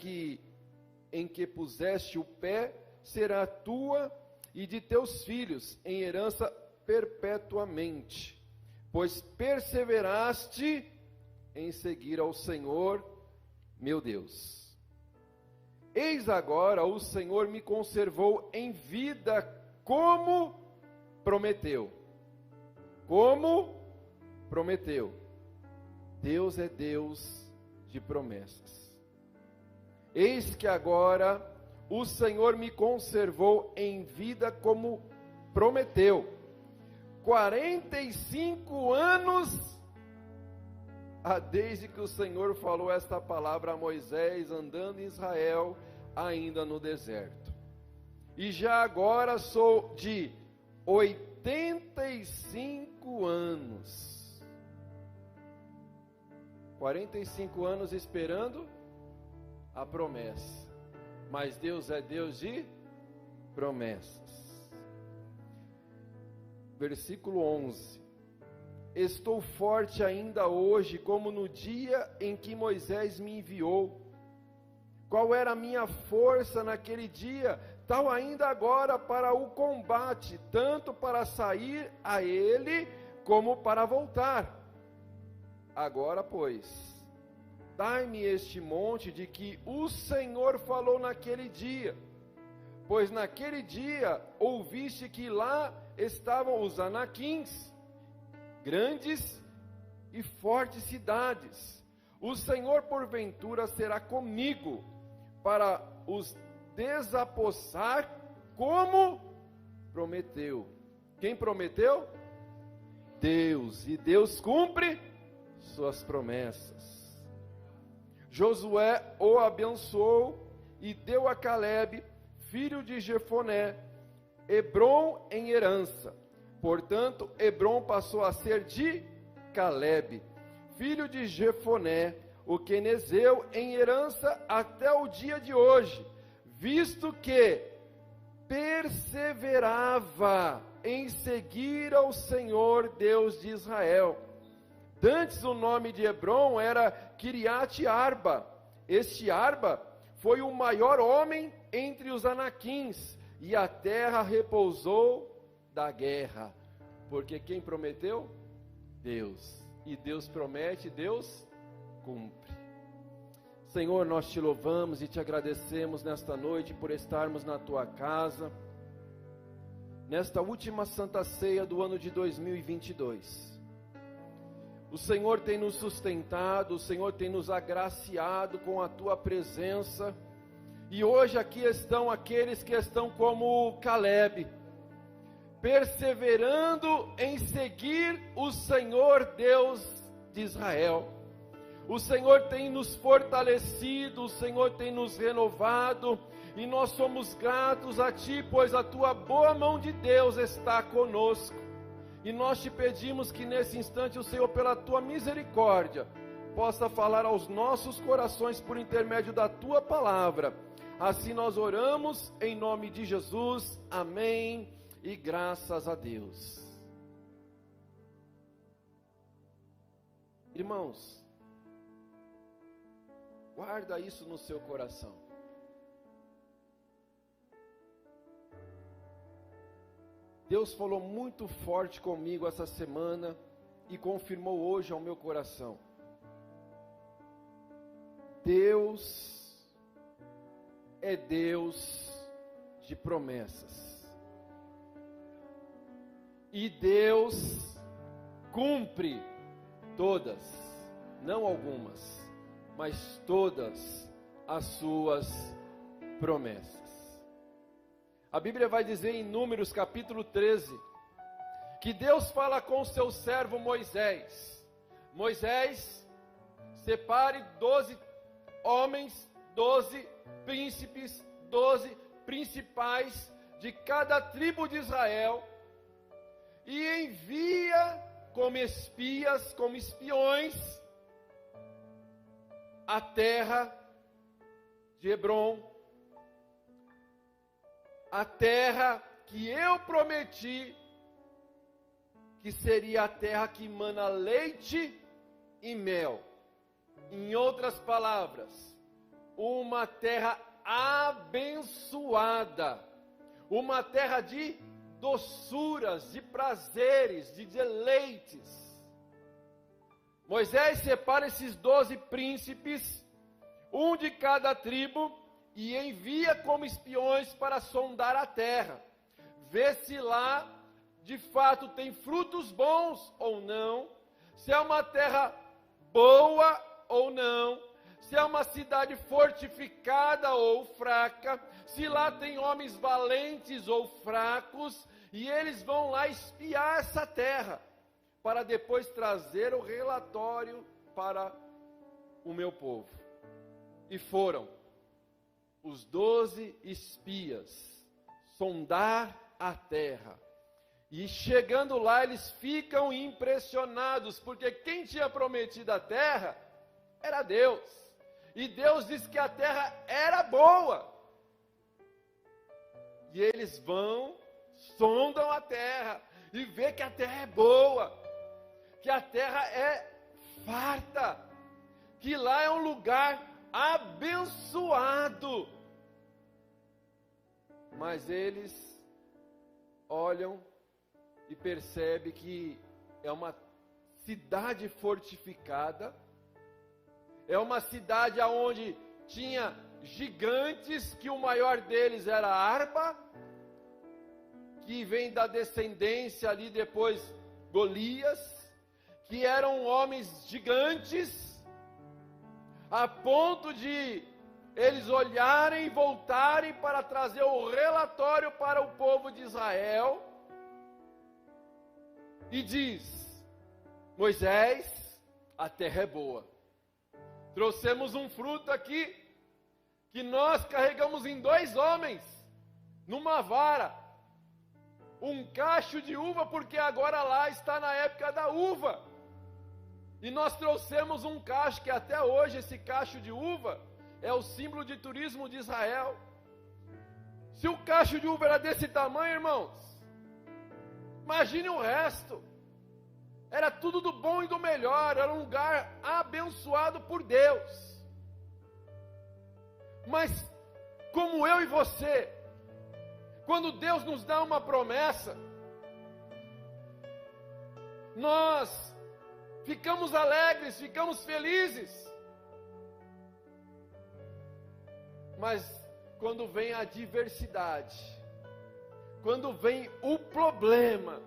em que puseste o pé será tua e de teus filhos em herança perpetuamente, pois perseveraste em seguir ao Senhor meu Deus. Eis agora o Senhor me conservou em vida como prometeu. Como prometeu. Deus é Deus de promessas. Eis que agora o Senhor me conservou em vida como prometeu. 45 anos desde que o Senhor falou esta palavra a Moisés, andando em Israel, ainda no deserto. E já agora sou de 85 anos. 45 anos esperando a promessa. Mas Deus é Deus de promessas. Versículo 11. Estou forte ainda hoje, como no dia em que Moisés me enviou. Qual era a minha força naquele dia, tal ainda agora para o combate, tanto para sair a ele, como para voltar. Agora, pois, dai-me este monte de que o Senhor falou naquele dia, pois naquele dia ouviste que lá estavam os anaquins, grandes e fortes cidades. O Senhor porventura será comigo para os desapossar, como prometeu. Quem prometeu? Deus. E Deus cumpre suas promessas. Josué o abençoou e deu a Calebe, filho de Jefoné, Hebrom em herança. Portanto, Hebrom passou a ser de Calebe, filho de Jefoné, o quenezeu, em herança até o dia de hoje, visto que perseverava em seguir ao Senhor Deus de Israel. Dantes o nome de Hebrom era Kiriate Arba. Este Arba foi o maior homem entre os anaquins, e a terra repousou da guerra. Porque quem prometeu? Deus. E Deus promete, Deus cumpre. Senhor, nós te louvamos e te agradecemos nesta noite por estarmos na tua casa, nesta última Santa Ceia do ano de 2022. O Senhor tem nos sustentado, o Senhor tem nos agraciado com a tua presença, e hoje aqui estão aqueles que estão como Calebe, perseverando em seguir o Senhor Deus de Israel. O Senhor tem nos fortalecido, o Senhor tem nos renovado, e nós somos gratos a Ti, pois a Tua boa mão de Deus está conosco. E nós te pedimos que nesse instante o Senhor, pela Tua misericórdia, possa falar aos nossos corações por intermédio da Tua palavra. Assim nós oramos em nome de Jesus, amém, e graças a Deus. Irmãos, guarda isso no seu coração. Deus falou muito forte comigo essa semana e confirmou hoje ao meu coração. Deus é Deus de promessas. E Deus cumpre todas não algumas, mas todas as suas promessas. A Bíblia vai dizer em Números capítulo 13, que Deus fala com o seu servo Moisés: Moisés, separe 12 homens, 12 príncipes, 12 principais de cada tribo de Israel, e envia como espias, como espiões, a terra de Hebrom, a terra que eu prometi, que seria a terra que mana leite e mel. Em outras palavras, uma terra abençoada, uma terra de doçuras, de prazeres, de deleites. Moisés separa esses 12 príncipes, um de cada tribo, e envia como espiões para sondar a terra, ver se lá de fato tem frutos bons ou não, se é uma terra boa ou não, se é uma cidade fortificada ou fraca, se lá tem homens valentes ou fracos, e eles vão lá espiar essa terra, para depois trazer o relatório para o meu povo. E foram os 12 espias sondar a terra. E chegando lá, eles ficam impressionados, porque quem tinha prometido a terra era Deus. E Deus disse que a terra era boa. E eles vão, sondam a terra, e vê que a terra é boa, que a terra é farta, que lá é um lugar abençoado. Mas eles olham e percebem que é uma cidade fortificada, é uma cidade onde tinha gigantes, que o maior deles era Arba, que vem da descendência ali depois Golias, que eram homens gigantes, a ponto de eles olharem e voltarem para trazer o relatório para o povo de Israel, e diz: Moisés, a terra é boa, trouxemos um fruto aqui, que nós carregamos em 2 homens, numa vara, um cacho de uva, porque agora lá está na época da uva, e nós trouxemos um cacho, que até hoje esse cacho de uva é o símbolo de turismo de Israel. Se o cacho de uva era desse tamanho, irmãos, imagine o resto. Era tudo do bom e do melhor, era um lugar abençoado por Deus. Mas, como eu e você, quando Deus nos dá uma promessa, nós ficamos alegres, ficamos felizes. Mas quando vem a adversidade, quando vem o problema,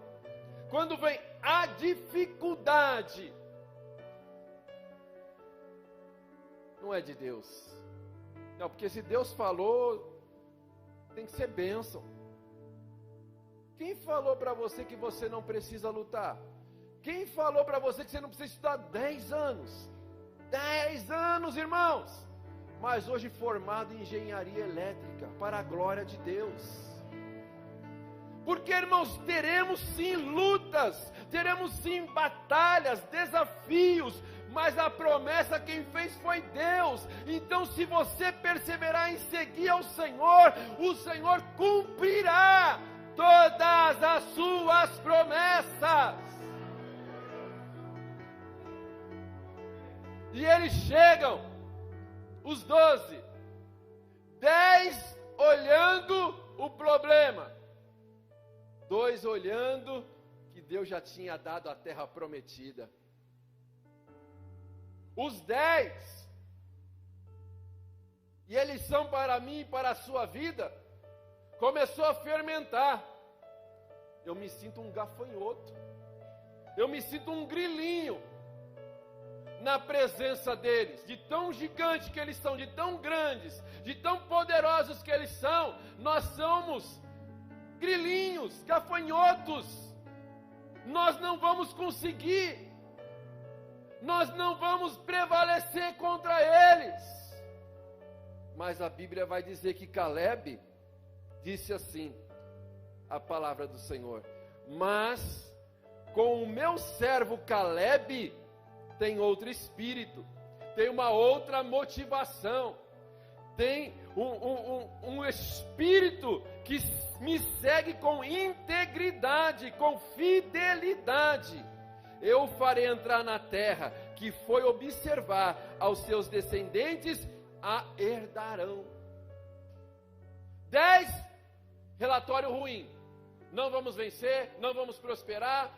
quando vem a dificuldade, não é de Deus. Não, porque se Deus falou, tem que ser bênção. Quem falou para você que você não precisa lutar? Quem falou para você que você não precisa estudar 10 anos? 10 anos, irmãos! Mas hoje formado em engenharia elétrica, para a glória de Deus. Porque, irmãos, teremos sim lutas, teremos sim batalhas, desafios, mas a promessa quem fez foi Deus. Então, se você perseverar em seguir ao Senhor, o Senhor cumprirá todas as suas promessas. E eles chegam, os 12, 10 olhando o problema, 2 olhando que Deus já tinha dado a terra prometida. Os 10, e eles são para mim e para a sua vida, começou a fermentar. Eu me sinto um gafanhoto, eu me sinto um grilinho, na presença deles, de tão gigante que eles são, de tão grandes, de tão poderosos que eles são, nós somos grilinhos, gafanhotos, nós não vamos conseguir, nós não vamos prevalecer contra eles. Mas a Bíblia vai dizer que Caleb disse assim, a palavra do Senhor: mas com o meu servo Caleb tem outro espírito, tem uma outra motivação, tem um espírito que me segue com integridade, com fidelidade. Eu o farei entrar na terra que foi observar, aos seus descendentes a herdarão. 10, relatório ruim. Não vamos vencer, não vamos prosperar,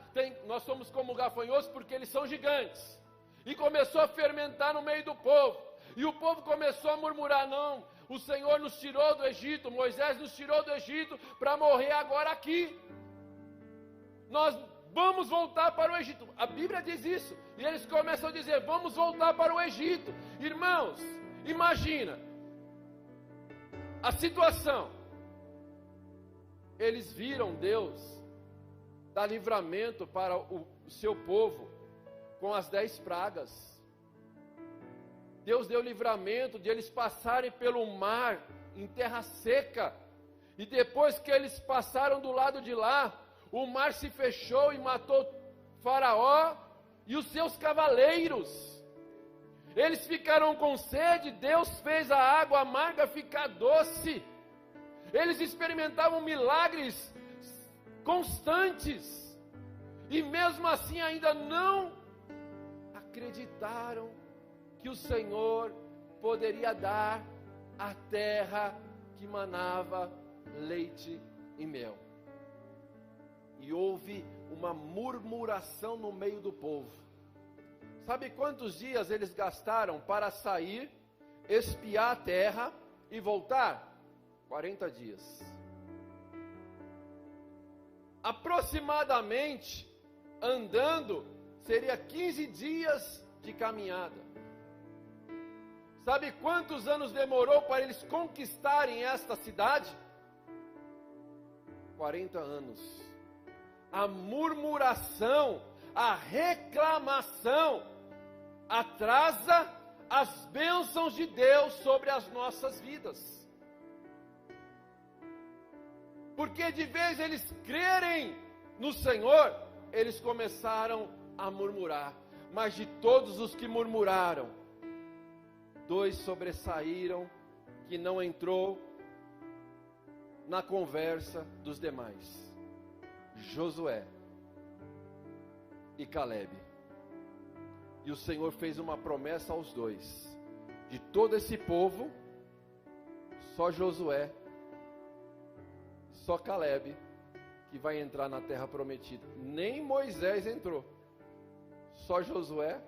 nós somos como gafanhotos porque eles são gigantes. E começou a fermentar no meio do povo. E o povo começou a murmurar: não, o Senhor nos tirou do Egito, Moisés nos tirou do Egito para morrer agora aqui. Nós vamos voltar para o Egito. A Bíblia diz isso. E eles começam a dizer: vamos voltar para o Egito. Irmãos, imagina a situação. Eles viram Deus dar livramento para o seu povo com as 10 pragas. Deus deu livramento de eles passarem pelo mar em terra seca. E depois que eles passaram do lado de lá, o mar se fechou e matou Faraó e os seus cavaleiros. Eles ficaram com sede, Deus fez a água amarga ficar doce. Eles experimentavam milagres constantes. E mesmo assim ainda não acreditaram que o Senhor poderia dar a terra que manava leite e mel. E houve uma murmuração no meio do povo. Sabe quantos dias eles gastaram para sair, espiar a terra e voltar? 40 dias. Aproximadamente, andando, seria 15 dias de caminhada. Sabe quantos anos demorou para eles conquistarem esta cidade? 40 anos. A murmuração, a reclamação atrasa as bênçãos de Deus sobre as nossas vidas. Porque de vez eles crerem no Senhor, eles começaram a murmurar. Mas de todos os que murmuraram, 2 sobressaíram, que não entrou na conversa dos demais: Josué e Caleb. E o Senhor fez uma promessa aos 2: de todo esse povo, só Josué, só Caleb que vai entrar na terra prometida. Nem Moisés entrou, só Josué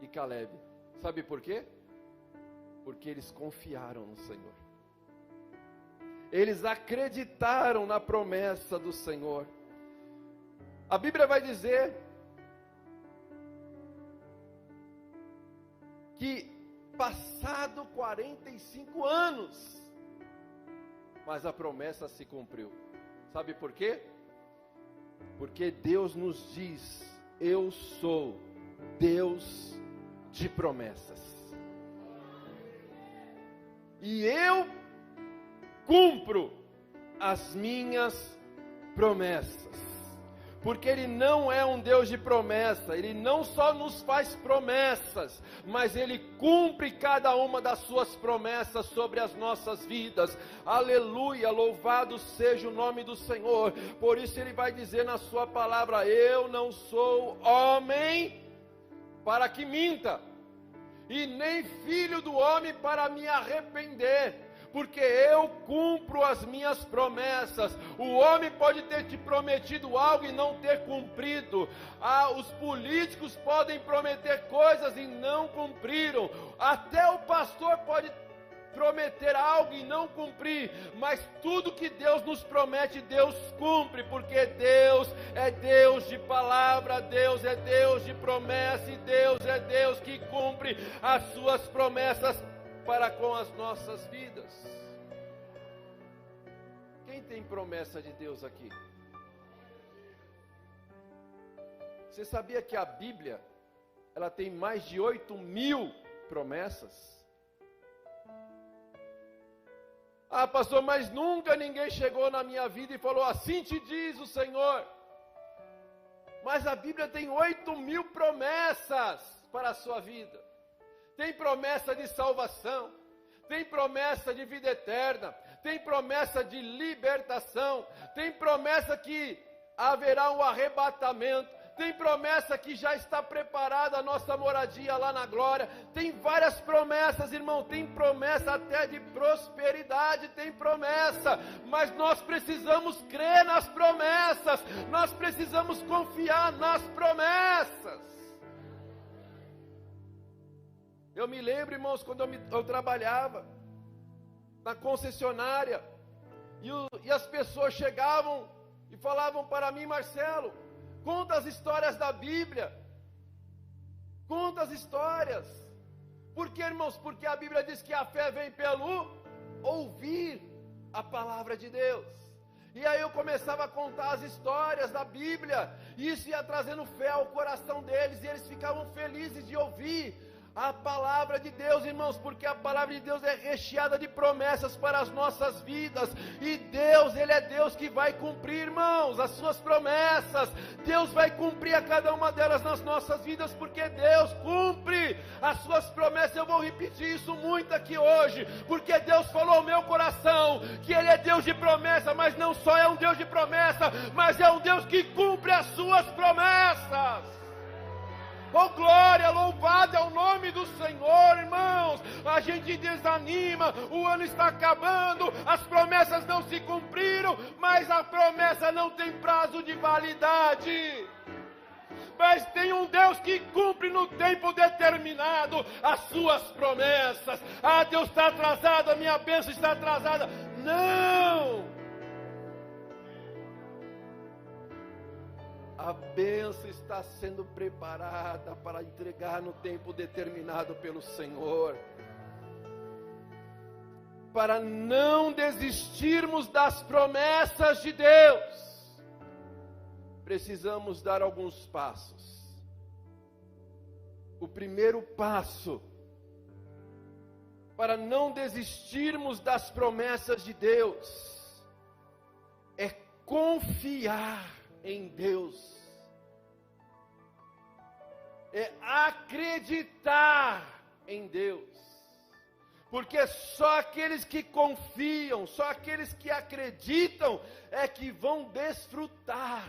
e Caleb. Sabe por quê? Porque eles confiaram no Senhor. Eles acreditaram na promessa do Senhor. A Bíblia vai dizer que passado 45 anos, mas a promessa se cumpriu. Sabe por quê? Porque Deus nos diz: eu sou Deus de promessas. E eu cumpro as minhas promessas. Porque Ele não é um Deus de promessa. Ele não só nos faz promessas, mas Ele cumpre cada uma das suas promessas sobre as nossas vidas. Aleluia, louvado seja o nome do Senhor. Por isso Ele vai dizer na sua palavra: eu não sou homem para que minta, e nem filho do homem para me arrepender. Porque eu cumpro as minhas promessas. O homem pode ter te prometido algo e não ter cumprido. Os políticos podem prometer coisas e não cumpriram. Até o pastor pode prometer algo e não cumprir, mas tudo que Deus nos promete, Deus cumpre, porque Deus é Deus de palavra, Deus é Deus de promessa, e Deus é Deus que cumpre as suas promessas para com as nossas vidas. Quem tem promessa de Deus aqui? Você sabia que a Bíblia, ela tem mais de 8.000 promessas? Ah, pastor, mas nunca ninguém chegou na minha vida e falou, assim te diz o Senhor. Mas a Bíblia tem 8.000 promessas para a sua vida. Tem promessa de salvação, tem promessa de vida eterna, tem promessa de libertação, tem promessa que haverá um arrebatamento, tem promessa que já está preparada a nossa moradia lá na glória, tem várias promessas, irmão, tem promessa até de prosperidade, tem promessa, mas nós precisamos crer nas promessas, nós precisamos confiar nas promessas. Eu me lembro, irmãos, quando eu trabalhava na concessionária, e as pessoas chegavam e falavam para mim, Marcelo, conta as histórias da Bíblia. Conta as histórias. Por quê, irmãos? Porque a Bíblia diz que a fé vem pelo ouvir a palavra de Deus. E aí eu começava a contar as histórias da Bíblia, e isso ia trazendo fé ao coração deles, e eles ficavam felizes de ouvir a palavra de Deus, irmãos, porque a palavra de Deus é recheada de promessas para as nossas vidas, e Deus, Ele é Deus que vai cumprir, irmãos, as suas promessas. Deus vai cumprir a cada uma delas nas nossas vidas, porque Deus cumpre as suas promessas. Eu vou repetir isso muito aqui hoje, porque Deus falou ao meu coração, que Ele é Deus de promessa, mas não só é um Deus de promessa, mas é um Deus que cumpre as suas promessas. Oh glória, louvado é o nome do Senhor, irmãos. A gente desanima, o ano está acabando, as promessas não se cumpriram, mas a promessa não tem prazo de validade. Mas tem um Deus que cumpre no tempo determinado as suas promessas. Ah, Deus está atrasado, a minha bênção está atrasada. Não! A bênção está sendo preparada para entregar no tempo determinado pelo Senhor. Para não desistirmos das promessas de Deus, precisamos dar alguns passos. O primeiro passo para não desistirmos das promessas de Deus é confiar em Deus, é acreditar em Deus, porque só aqueles que confiam, só aqueles que acreditam é que vão desfrutar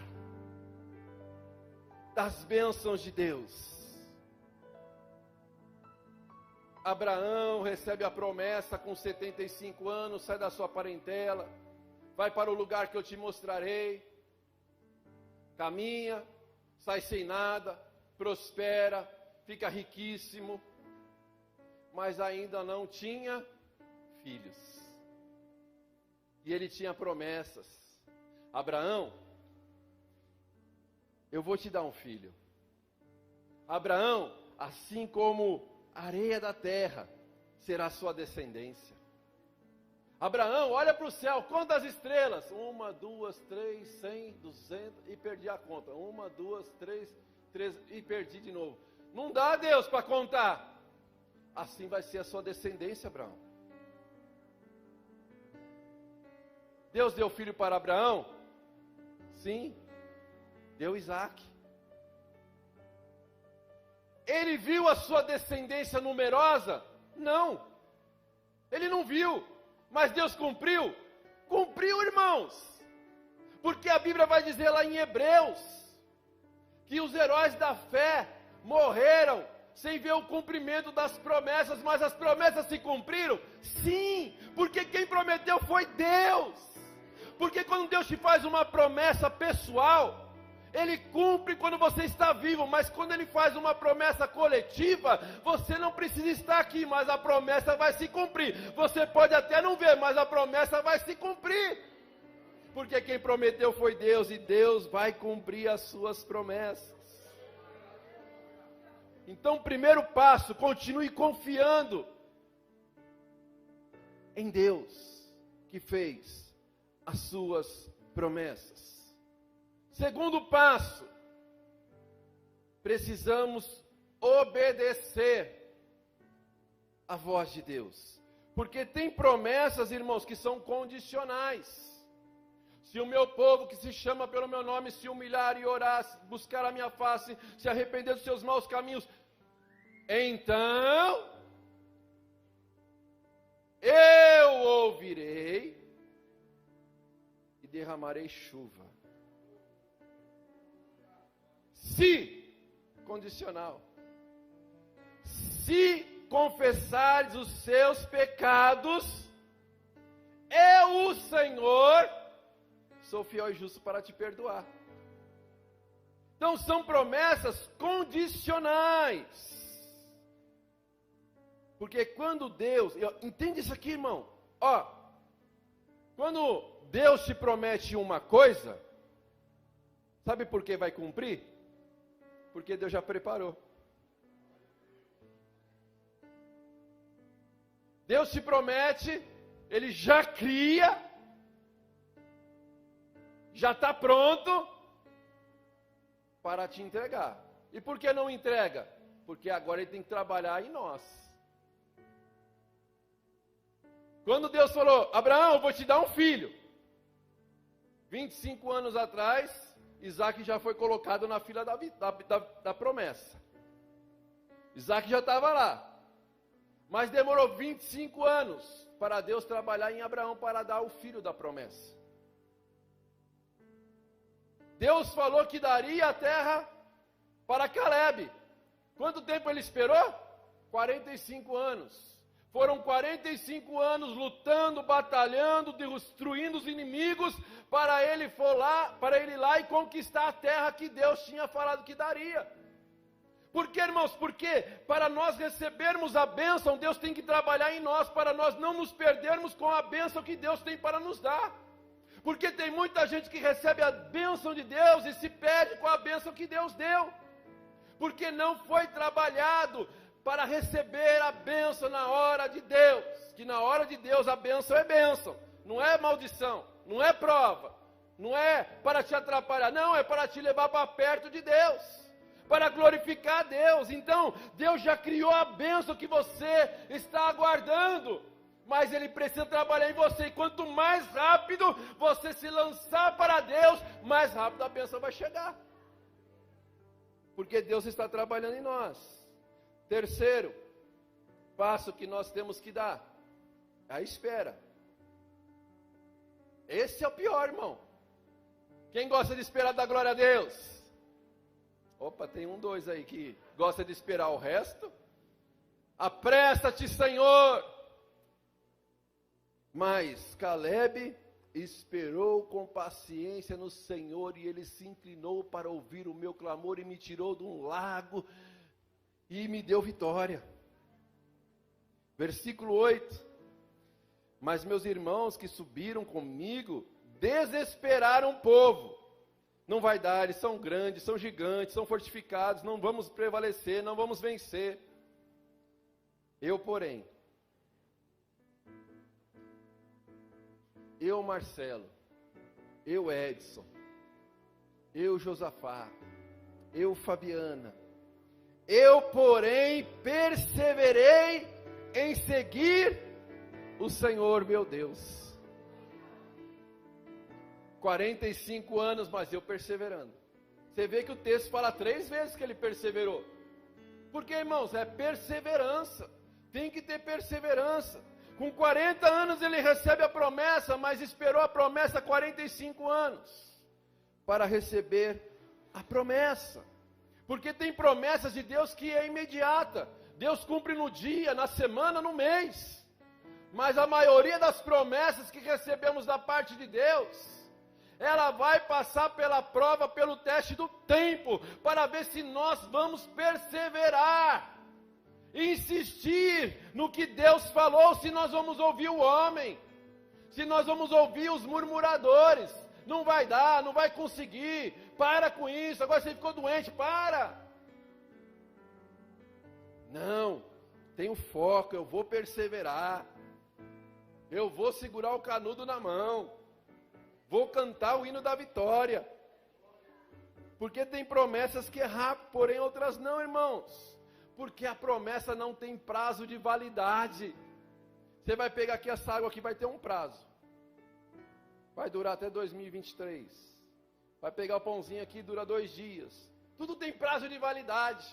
das bênçãos de Deus. Abraão recebe a promessa com 75 anos, sai da sua parentela, vai para o lugar que eu te mostrarei, caminha, sai sem nada, prospera, fica riquíssimo, mas ainda não tinha filhos. E ele tinha promessas. Abraão, eu vou te dar um filho. Abraão, assim como a areia da terra, será sua descendência. Abraão, olha para o céu, conta as estrelas. 1, 2, 3, 100, 200, e perdi a conta. 1, 2, 3, e perdi de novo. Não dá, Deus, para contar. Assim vai ser a sua descendência, Abraão. Deus deu filho para Abraão? Sim, deu Isaac. Ele viu a sua descendência numerosa? Não, ele não viu. Mas Deus cumpriu? Cumpriu, irmãos. Porque a Bíblia vai dizer lá em Hebreus, que os heróis da fé morreram sem ver o cumprimento das promessas, mas as promessas se cumpriram? Sim, porque quem prometeu foi Deus. Porque quando Deus te faz uma promessa pessoal, Ele cumpre quando você está vivo, mas quando Ele faz uma promessa coletiva, você não precisa estar aqui, mas a promessa vai se cumprir. Você pode até não ver, mas a promessa vai se cumprir. Porque quem prometeu foi Deus, e Deus vai cumprir as suas promessas. Então, primeiro passo, continue confiando em Deus, que fez as suas promessas. Segundo passo, precisamos obedecer a voz de Deus. Porque tem promessas, irmãos, que são condicionais. Se o meu povo que se chama pelo meu nome se humilhar e orar, buscar a minha face, se arrepender dos seus maus caminhos, então eu ouvirei e derramarei chuva. Se, condicional, se confessares os seus pecados, eu, o Senhor, sou fiel e justo para te perdoar. Então são promessas condicionais. Porque quando Deus, entende isso aqui, irmão? Ó, quando Deus te promete uma coisa, sabe por que vai cumprir? Porque Deus já preparou. Deus te promete, Ele já cria, já está pronto para te entregar. E por que não entrega? Porque agora Ele tem que trabalhar em nós. Quando Deus falou, Abraão, eu vou te dar um filho. 25 anos atrás, Isaac já foi colocado na fila da promessa. Isaac já estava lá. Mas demorou 25 anos para Deus trabalhar em Abraão para dar o filho da promessa. Deus falou que daria a terra para Caleb. Quanto tempo ele esperou? 45 anos. Foram 45 anos lutando, batalhando, destruindo os inimigos, para ele ir lá e conquistar a terra que Deus tinha falado que daria. Por quê, irmãos? Porque para nós recebermos a bênção, Deus tem que trabalhar em nós, para nós não nos perdermos com a bênção que Deus tem para nos dar. Porque tem muita gente que recebe a bênção de Deus e se perde com a bênção que Deus deu. Porque não foi trabalhado para receber a bênção na hora de Deus. Que na hora de Deus a bênção é bênção, não é maldição, não é prova, não é para te atrapalhar, não, é para te levar para perto de Deus, para glorificar a Deus. Então, Deus já criou a bênção que você está aguardando, mas Ele precisa trabalhar em você, e quanto mais rápido você se lançar para Deus, mais rápido a bênção vai chegar, porque Deus está trabalhando em nós. Terceiro passo que nós temos que dar, a espera. Esse é o pior, irmão. Quem gosta de esperar da glória a Deus? Opa, tem 2 aí que gosta de esperar. O resto, apressa-te, Senhor. Mas Caleb esperou com paciência no Senhor, e ele se inclinou para ouvir o meu clamor, e me tirou de um lago e me deu vitória. Versículo 8. Mas meus irmãos que subiram comigo desesperaram o povo. Não vai dar, eles são grandes, são gigantes, são fortificados, não vamos prevalecer, não vamos vencer. Eu, porém, eu, Marcelo, eu, Edson, eu, Josafá, eu, Fabiana, eu, porém, perseverei em seguir o Senhor meu Deus. 45 anos, mas eu perseverando. Você vê que o texto fala 3 vezes que ele perseverou. Porque, irmãos, é perseverança. Tem que ter perseverança. Com 40 anos ele recebe a promessa, mas esperou a promessa 45 anos para receber a promessa. Porque tem promessas de Deus que é imediata. Deus cumpre no dia, na semana, no mês. Mas a maioria das promessas que recebemos da parte de Deus ela vai passar pela prova, pelo teste do tempo, para ver se nós vamos perseverar, insistir no que Deus falou, se nós vamos ouvir o homem, se nós vamos ouvir os murmuradores. Não vai dar, não vai conseguir, para com isso, agora você ficou doente, para. Não, tenho foco, eu vou perseverar, eu vou segurar o canudo na mão, vou cantar o hino da vitória, porque tem promessas que é rápido, porém outras não, irmãos, porque a promessa não tem prazo de validade. Você vai pegar aqui essa água aqui, vai ter um prazo, vai durar até 2023, vai pegar o pãozinho aqui, dura 2 dias, tudo tem prazo de validade.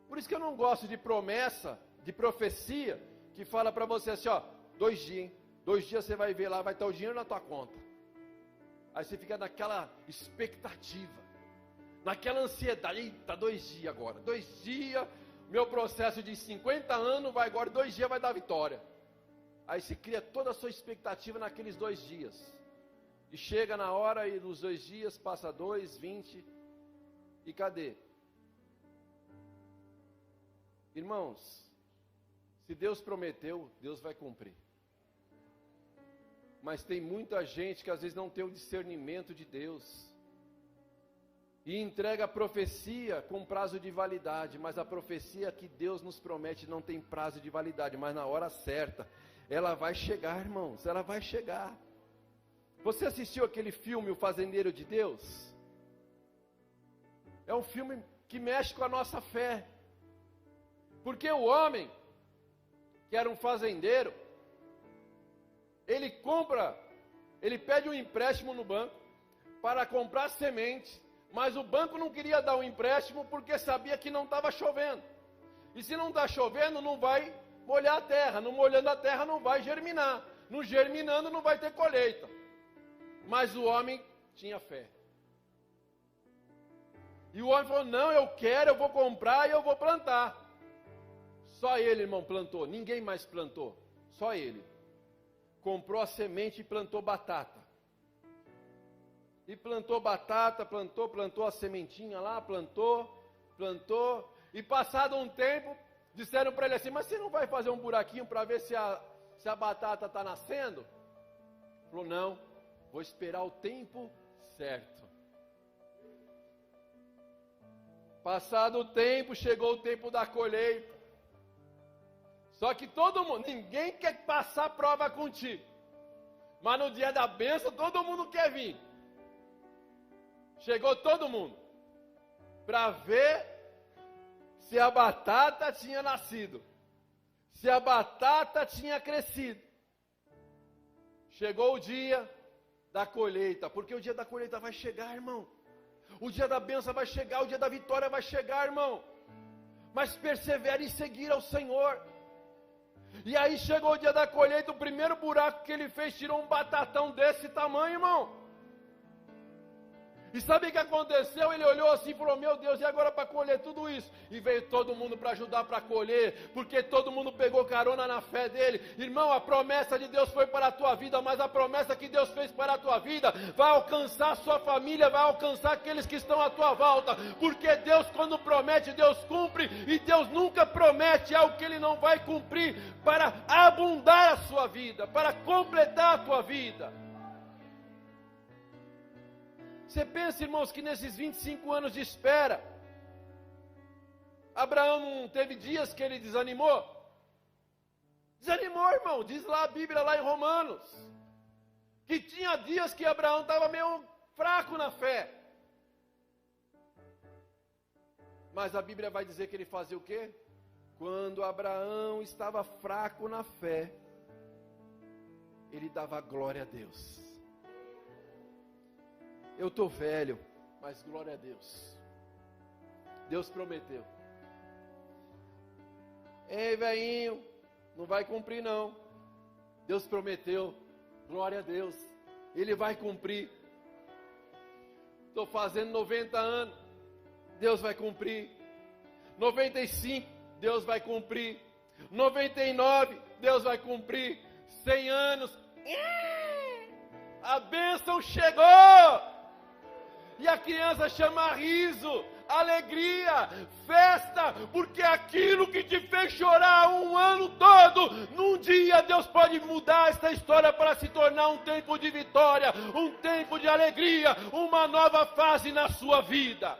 Por isso que eu não gosto de promessa, de profecia, que fala para você assim, ó, 2 dias, hein? 2 dias você vai ver lá, vai estar o dinheiro na tua conta. Aí você fica naquela expectativa, naquela ansiedade, eita, 2 dias agora, 2 dias, meu processo de 50 anos vai agora, 2 dias vai dar vitória. Aí se cria toda a sua expectativa naqueles 2 dias. E chega na hora e nos 2 dias, passa 2, 20, e cadê? Irmãos, se Deus prometeu, Deus vai cumprir. Mas tem muita gente que às vezes não tem o discernimento de Deus, e entrega a profecia com prazo de validade, mas a profecia que Deus nos promete não tem prazo de validade, mas na hora certa, ela vai chegar, irmãos, ela vai chegar. Você assistiu aquele filme, O Fazendeiro de Deus? É um filme que mexe com a nossa fé. Porque o homem, que era um fazendeiro, ele pede um empréstimo no banco para comprar semente, mas o banco não queria dar o empréstimo porque sabia que não estava chovendo. E se não está chovendo, não vai molhar a terra, não molhando a terra não vai germinar, não germinando não vai ter colheita. Mas o homem tinha fé. E o homem falou, não, eu quero, eu vou comprar e eu vou plantar. Só ele, irmão, plantou, ninguém mais plantou, só ele. Comprou a semente e plantou batata. E plantou batata, plantou a sementinha lá, plantou. E passado um tempo, disseram para ele assim, mas você não vai fazer um buraquinho para ver se a batata está nascendo? Ele falou, não, vou esperar o tempo certo. Passado o tempo, chegou o tempo da colheita. Só que ninguém quer passar prova contigo. Mas no dia da bênção, todo mundo quer vir. Chegou todo mundo. Para ver se a batata tinha nascido. Se a batata tinha crescido. Chegou o dia da colheita. Porque o dia da colheita vai chegar, irmão. O dia da bênção vai chegar. O dia da vitória vai chegar, irmão. Mas persevere em seguir ao Senhor. E aí chegou o dia da colheita, o primeiro buraco que ele fez, tirou um batatão desse tamanho, irmão. E sabe o que aconteceu? Ele olhou assim e falou, meu Deus, e agora para colher tudo isso? E veio todo mundo para ajudar para colher, porque todo mundo pegou carona na fé dele. Irmão, a promessa de Deus foi para a tua vida, mas a promessa que Deus fez para a tua vida vai alcançar a sua família, vai alcançar aqueles que estão à tua volta, porque Deus quando promete, Deus cumpre, e Deus nunca promete algo que Ele não vai cumprir para abundar a sua vida, para completar a tua vida. Você pensa, irmãos, que nesses 25 anos de espera, Abraão não teve dias que ele desanimou? Desanimou, irmão, diz lá a Bíblia, lá em Romanos, que tinha dias que Abraão estava meio fraco na fé. Mas a Bíblia vai dizer que ele fazia o quê? Quando Abraão estava fraco na fé, ele dava glória a Deus. Eu estou velho, mas glória a Deus. Deus prometeu. Ei, velhinho, não vai cumprir não. Deus prometeu, glória a Deus. Ele vai cumprir. Estou fazendo 90 anos, Deus vai cumprir. 95, Deus vai cumprir. 99, Deus vai cumprir. 100 anos, A bênção chegou! E a criança chama riso, alegria, festa, porque aquilo que te fez chorar um ano todo, num dia Deus pode mudar esta história para se tornar um tempo de vitória, um tempo de alegria, uma nova fase na sua vida.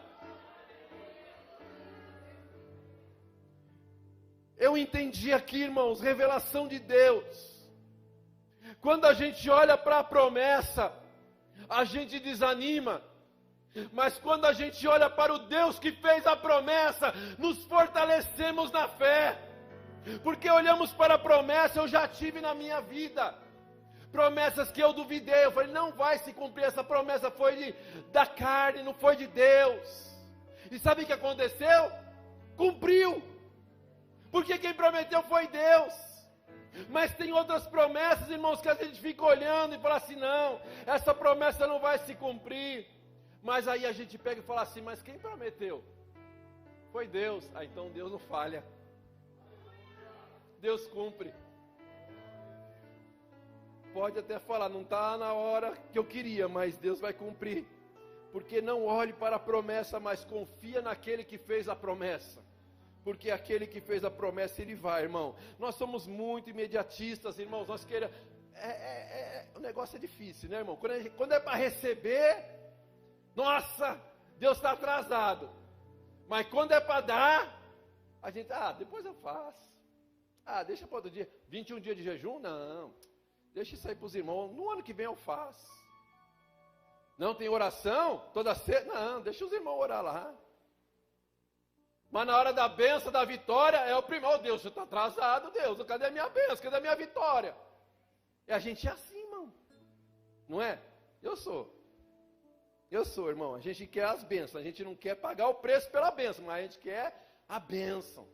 Eu entendi aqui, irmãos, revelação de Deus. Quando a gente olha para a promessa, a gente desanima. Mas quando a gente olha para o Deus que fez a promessa, nos fortalecemos na fé. Porque olhamos para a promessa, eu já tive na minha vida. Promessas que eu duvidei, eu falei, não vai se cumprir, essa promessa foi da carne, não foi de Deus. E sabe o que aconteceu? Cumpriu. Porque quem prometeu foi Deus. Mas tem outras promessas, irmãos, que a gente fica olhando e fala assim, não, essa promessa não vai se cumprir. Mas aí a gente pega e fala assim, mas quem prometeu? Foi Deus. Ah, então Deus não falha. Deus cumpre. Pode até falar, não está na hora que eu queria, mas Deus vai cumprir. Porque não olhe para a promessa, mas confia naquele que fez a promessa. Porque aquele que fez a promessa, ele vai, irmão. Nós somos muito imediatistas, irmãos. Nós queremos... o negócio é difícil, né, irmão? Quando é para receber... Nossa, Deus está atrasado. Mas quando é para dar, a gente, depois eu faço. Deixa para outro dia. 21 dias de jejum? Não. Deixa isso aí para os irmãos. No ano que vem eu faço. Não tem oração? Toda sexta? Não, deixa os irmãos orar lá. Mas na hora da bênção, da vitória, é o primeiro. Deus, você está atrasado, Deus. Cadê a minha bênção? Cadê a minha vitória? E a gente é assim, irmão. Não é? Eu sou, irmão. A gente quer as bênçãos. A gente não quer pagar o preço pela bênção, mas a gente quer a bênção.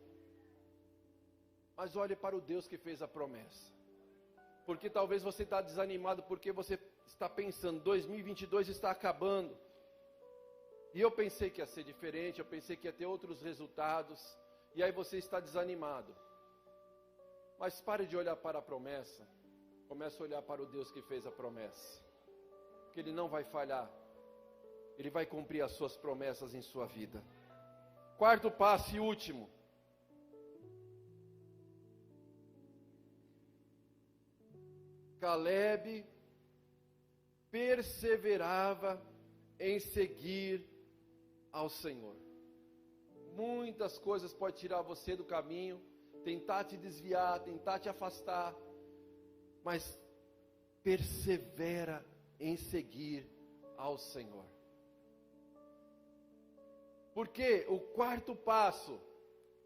Mas olhe para o Deus que fez a promessa. Porque talvez você está desanimado, porque você está pensando, 2022 está acabando. E eu pensei que ia ser diferente, eu pensei que ia ter outros resultados. E aí você está desanimado. Mas pare de olhar para a promessa. Comece a olhar para o Deus que fez a promessa. Porque Ele não vai falhar. Ele vai cumprir as suas promessas em sua vida. Quarto passo e último. Caleb perseverava em seguir ao Senhor. Muitas coisas podem tirar você do caminho, tentar te desviar, tentar te afastar, mas persevera em seguir ao Senhor. Porque o quarto passo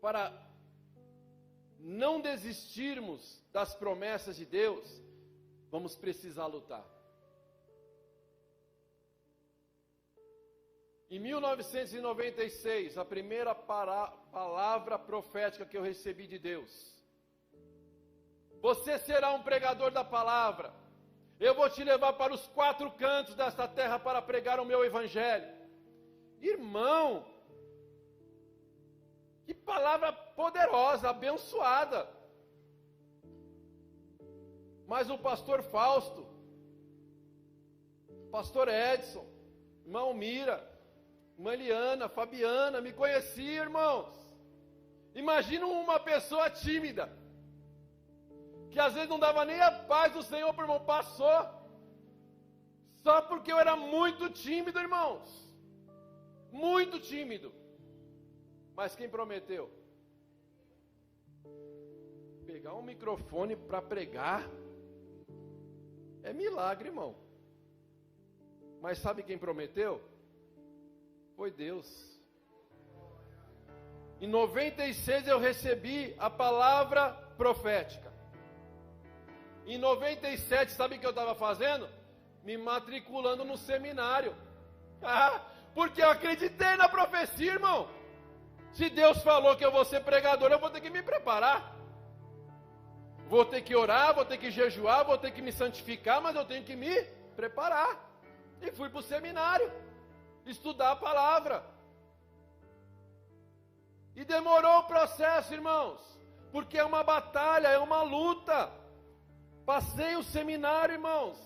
para não desistirmos das promessas de Deus, vamos precisar lutar. Em 1996, a primeira palavra profética que eu recebi de Deus: você será um pregador da palavra. Eu vou te levar para os 4 cantos desta terra para pregar o meu evangelho. Irmão, que palavra poderosa, abençoada. Mas o pastor Fausto, o pastor Edson, irmão Mira, irmã Eliana, Fabiana, me conhecia, irmãos. Imagina uma pessoa tímida, que às vezes não dava nem a paz do Senhor para o irmão, passou, só porque eu era muito tímido, irmãos, muito tímido. Mas quem prometeu? Pegar um microfone para pregar, é milagre, irmão. Mas sabe quem prometeu? Foi Deus. Em 96 eu recebi a palavra profética. Em 97, sabe o que eu estava fazendo? Me matriculando no seminário. Porque eu acreditei na profecia, irmão. Se Deus falou que eu vou ser pregador, eu vou ter que me preparar. Vou ter que orar, vou ter que jejuar, vou ter que me santificar, mas eu tenho que me preparar. E fui para o seminário, estudar a palavra. E demorou o processo, irmãos, porque é uma batalha, é uma luta. Passei o seminário, irmãos.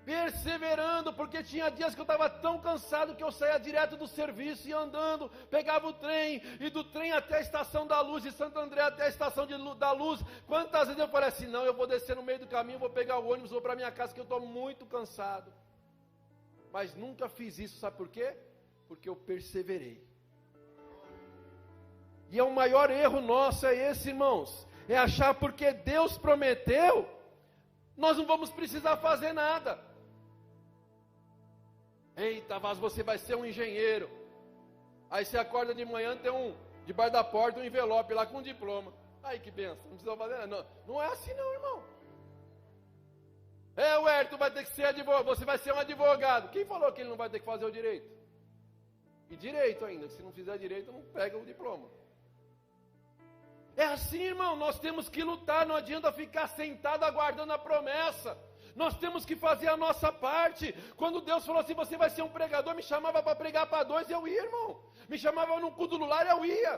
perseverando, porque tinha dias que eu estava tão cansado que eu saía direto do serviço e ia andando, pegava o trem, e do trem até a Estação da Luz, de Santo André até a Estação da Luz. Quantas vezes eu falei assim, não, eu vou descer no meio do caminho, vou pegar o ônibus, vou para minha casa, que eu estou muito cansado. Mas nunca fiz isso, sabe por quê? Porque eu perseverei. E é o maior erro nosso, é esse, irmãos, é achar porque Deus prometeu, nós não vamos precisar fazer nada. Eita, mas você vai ser um engenheiro. Aí você acorda de manhã, tem debaixo da porta, um envelope lá com um diploma. Aí que benção, não precisa fazer nada. Não, não é assim não, irmão. O Hérito vai ter que ser advogado, você vai ser um advogado. Quem falou que ele não vai ter que fazer o direito? E direito ainda, se não fizer direito, não pega o diploma. É assim, irmão, nós temos que lutar, não adianta ficar sentado aguardando a promessa. Nós temos que fazer a nossa parte. Quando Deus falou assim, você vai ser um pregador, me chamava para pregar para 2, eu ia, irmão. Me chamava num culto do lar, eu ia.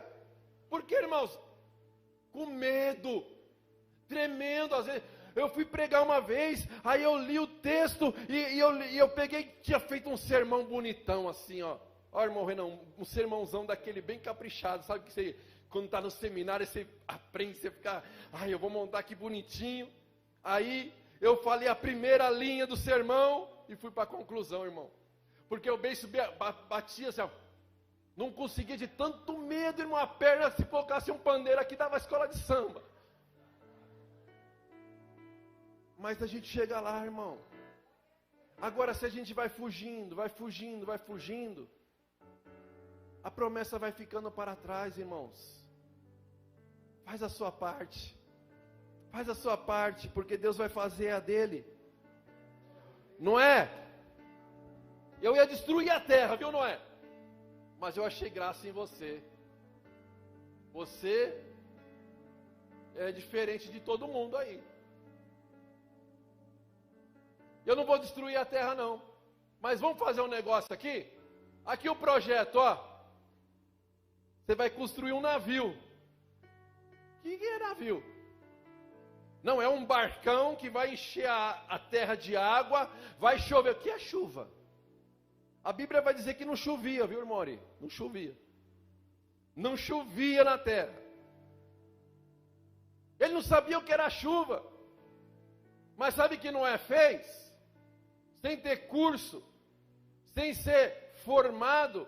Por quê, irmãos? Com medo, tremendo. Às vezes, eu fui pregar uma vez, aí eu li o texto, e eu peguei, tinha feito um sermão bonitão, assim, ó. Ó, irmão Renan, um sermãozão daquele bem caprichado, sabe que você, quando está no seminário, você aprende, você fica, eu vou montar aqui bonitinho. Aí eu falei a primeira linha do sermão e fui para a conclusão, irmão. Porque o beiço batia assim, ó. Não conseguia de tanto medo, irmão. A perna, se colocasse um pandeiro aqui, dava escola de samba. Mas a gente chega lá, irmão. Agora, se a gente vai fugindo, a promessa vai ficando para trás, irmãos. Faz a sua parte. Faz a sua parte, porque Deus vai fazer a dele. Noé, eu ia destruir a terra, viu, Noé? Mas eu achei graça em você. Você é diferente de todo mundo aí. Eu não vou destruir a terra, não. Mas vamos fazer um negócio aqui? Aqui o projeto, ó. Você vai construir um navio. O que é navio? Não, é um barcão que vai encher a terra de água, vai chover. O que é chuva? A Bíblia vai dizer que não chovia, viu, irmão Ari? Não chovia. Não chovia na terra. Ele não sabia o que era chuva. Mas sabe o que Noé fez? Sem ter curso, sem ser formado,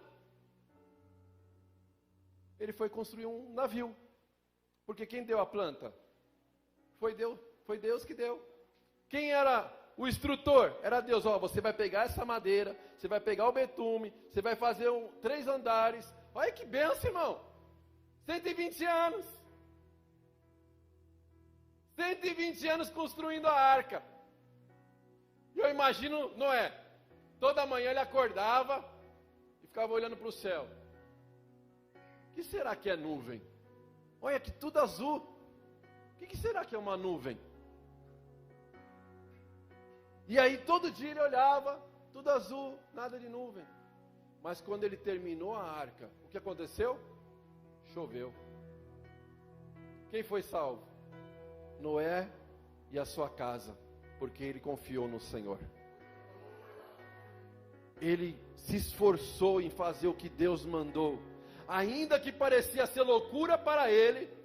ele foi construir um navio. Porque quem deu a planta? Foi Deus que deu. Quem era o instrutor? Era Deus. Ó, você vai pegar essa madeira, você vai pegar o betume, você vai fazer 3 andares. Olha que benção, irmão. 120 anos. 120 anos construindo a arca. E eu imagino Noé. Toda manhã ele acordava e ficava olhando para o céu. O que será que é nuvem? Olha que tudo azul. O que será que é uma nuvem? E aí todo dia ele olhava, tudo azul, nada de nuvem. Mas quando ele terminou a arca, o que aconteceu? Choveu. Quem foi salvo? Noé e a sua casa, porque ele confiou no Senhor. Ele se esforçou em fazer o que Deus mandou, ainda que parecia ser loucura para ele,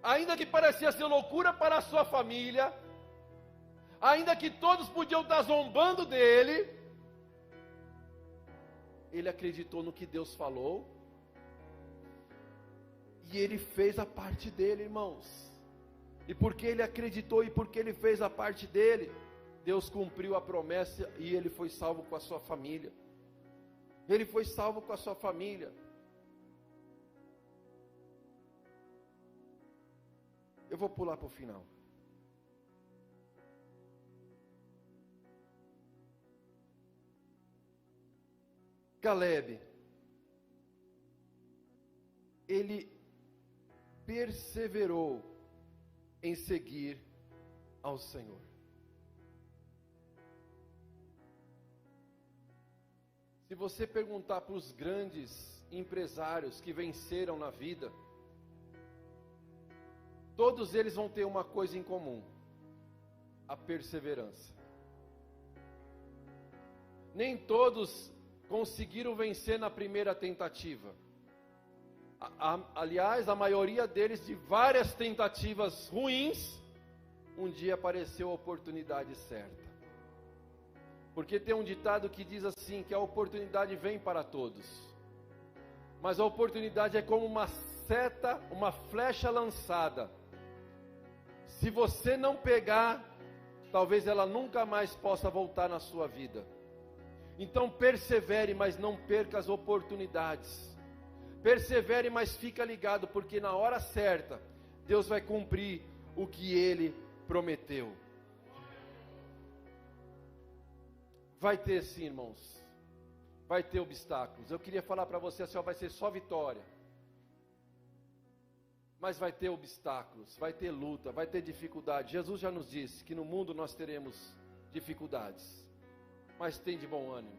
ainda que parecia ser loucura para a sua família, ainda que todos podiam estar zombando dele, ele acreditou no que Deus falou, e ele fez a parte dele, irmãos. E porque ele acreditou e porque ele fez a parte dele, Deus cumpriu a promessa e ele foi salvo com a sua família. Ele foi salvo com a sua família. Eu vou pular para o final. Caleb, ele perseverou em seguir ao Senhor. Se você perguntar para os grandes empresários que venceram na vida, todos eles vão ter uma coisa em comum: a perseverança. Nem todos conseguiram vencer na primeira tentativa. Aliás, a maioria deles, de várias tentativas ruins, um dia apareceu a oportunidade certa. Porque tem um ditado que diz assim, que a oportunidade vem para todos. Mas a oportunidade é como uma seta, uma flecha lançada. Se você não pegar, talvez ela nunca mais possa voltar na sua vida. Então persevere, mas não perca as oportunidades. Persevere, mas fica ligado, porque na hora certa, Deus vai cumprir o que Ele prometeu. Vai ter sim, irmãos. Vai ter obstáculos. Eu queria falar para você assim, vai ser só vitória. Mas vai ter obstáculos, vai ter luta, vai ter dificuldade. Jesus já nos disse que no mundo nós teremos dificuldades. Mas tem de bom ânimo.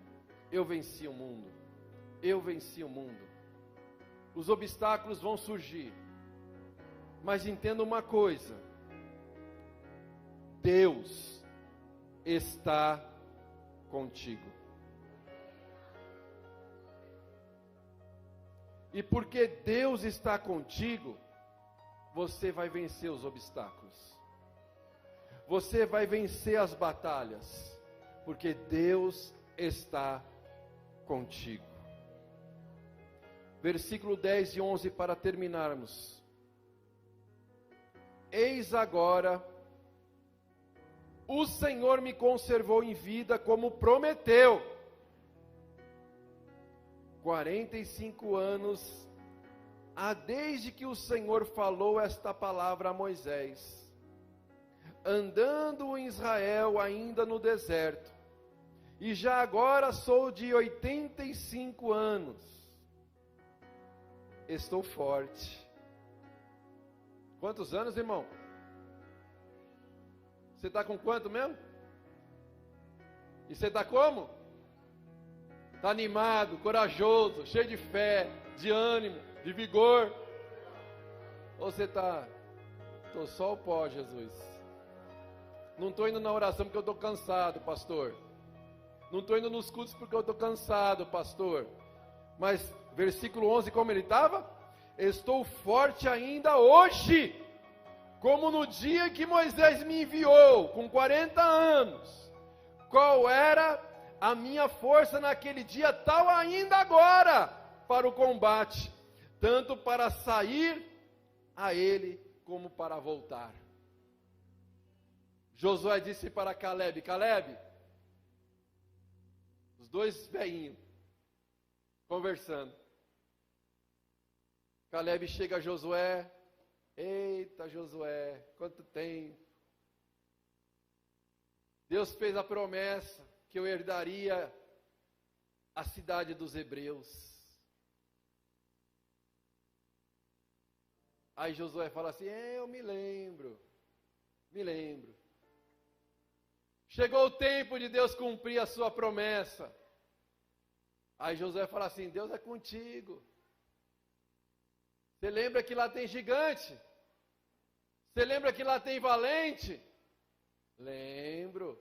Eu venci o mundo. Eu venci o mundo. Os obstáculos vão surgir. Mas entenda uma coisa. Deus está contigo. E porque Deus está contigo, você vai vencer os obstáculos. Você vai vencer as batalhas. Porque Deus está contigo. Versículo 10 e 11 para terminarmos. Eis agora, o Senhor me conservou em vida como prometeu. 45 anos há desde que o Senhor falou esta palavra a Moisés, andando em Israel ainda no deserto, e já agora sou de 85 anos. Estou forte. Quantos anos, irmão? Você está com quanto mesmo? E você está como? Está animado, corajoso, cheio de fé, de ânimo, de vigor? Ou você está, estou só o pó, Jesus. Não estou indo na oração porque eu estou cansado, pastor. Não estou indo nos cultos porque eu estou cansado, pastor. Mas, versículo 11, como ele estava? Estou forte ainda hoje, como no dia que Moisés me enviou, com 40 anos. Qual era a minha força naquele dia, tal ainda agora, para o combate, tanto para sair a ele, como para voltar. Josué disse para Caleb, Caleb, os dois velhinhos, conversando. Caleb chega a Josué, eita Josué, quanto tempo. Deus fez a promessa que eu herdaria a cidade dos hebreus. Aí Josué fala assim, eu me lembro. Chegou o tempo de Deus cumprir a sua promessa. Aí Josué fala assim, Deus é contigo. Você lembra que lá tem gigante? Você lembra que lá tem valente? Lembro.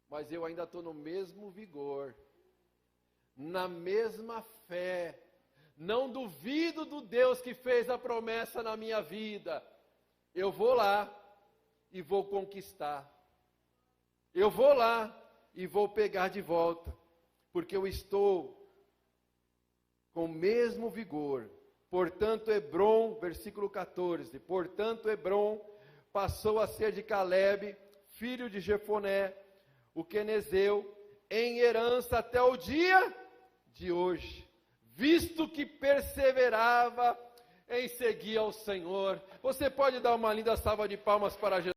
Mas eu ainda estou no mesmo vigor, na mesma fé. Não duvido do Deus que fez a promessa na minha vida. Eu vou lá e vou conquistar. Eu vou lá e vou pegar de volta. Porque eu estou com o mesmo vigor. Portanto, Hebrom, versículo 14. Portanto, Hebrom passou a ser de Caleb, filho de Jefoné, o quenezeu, em herança até o dia de hoje, visto que perseverava em seguir ao Senhor. Você pode dar uma linda salva de palmas para Jesus?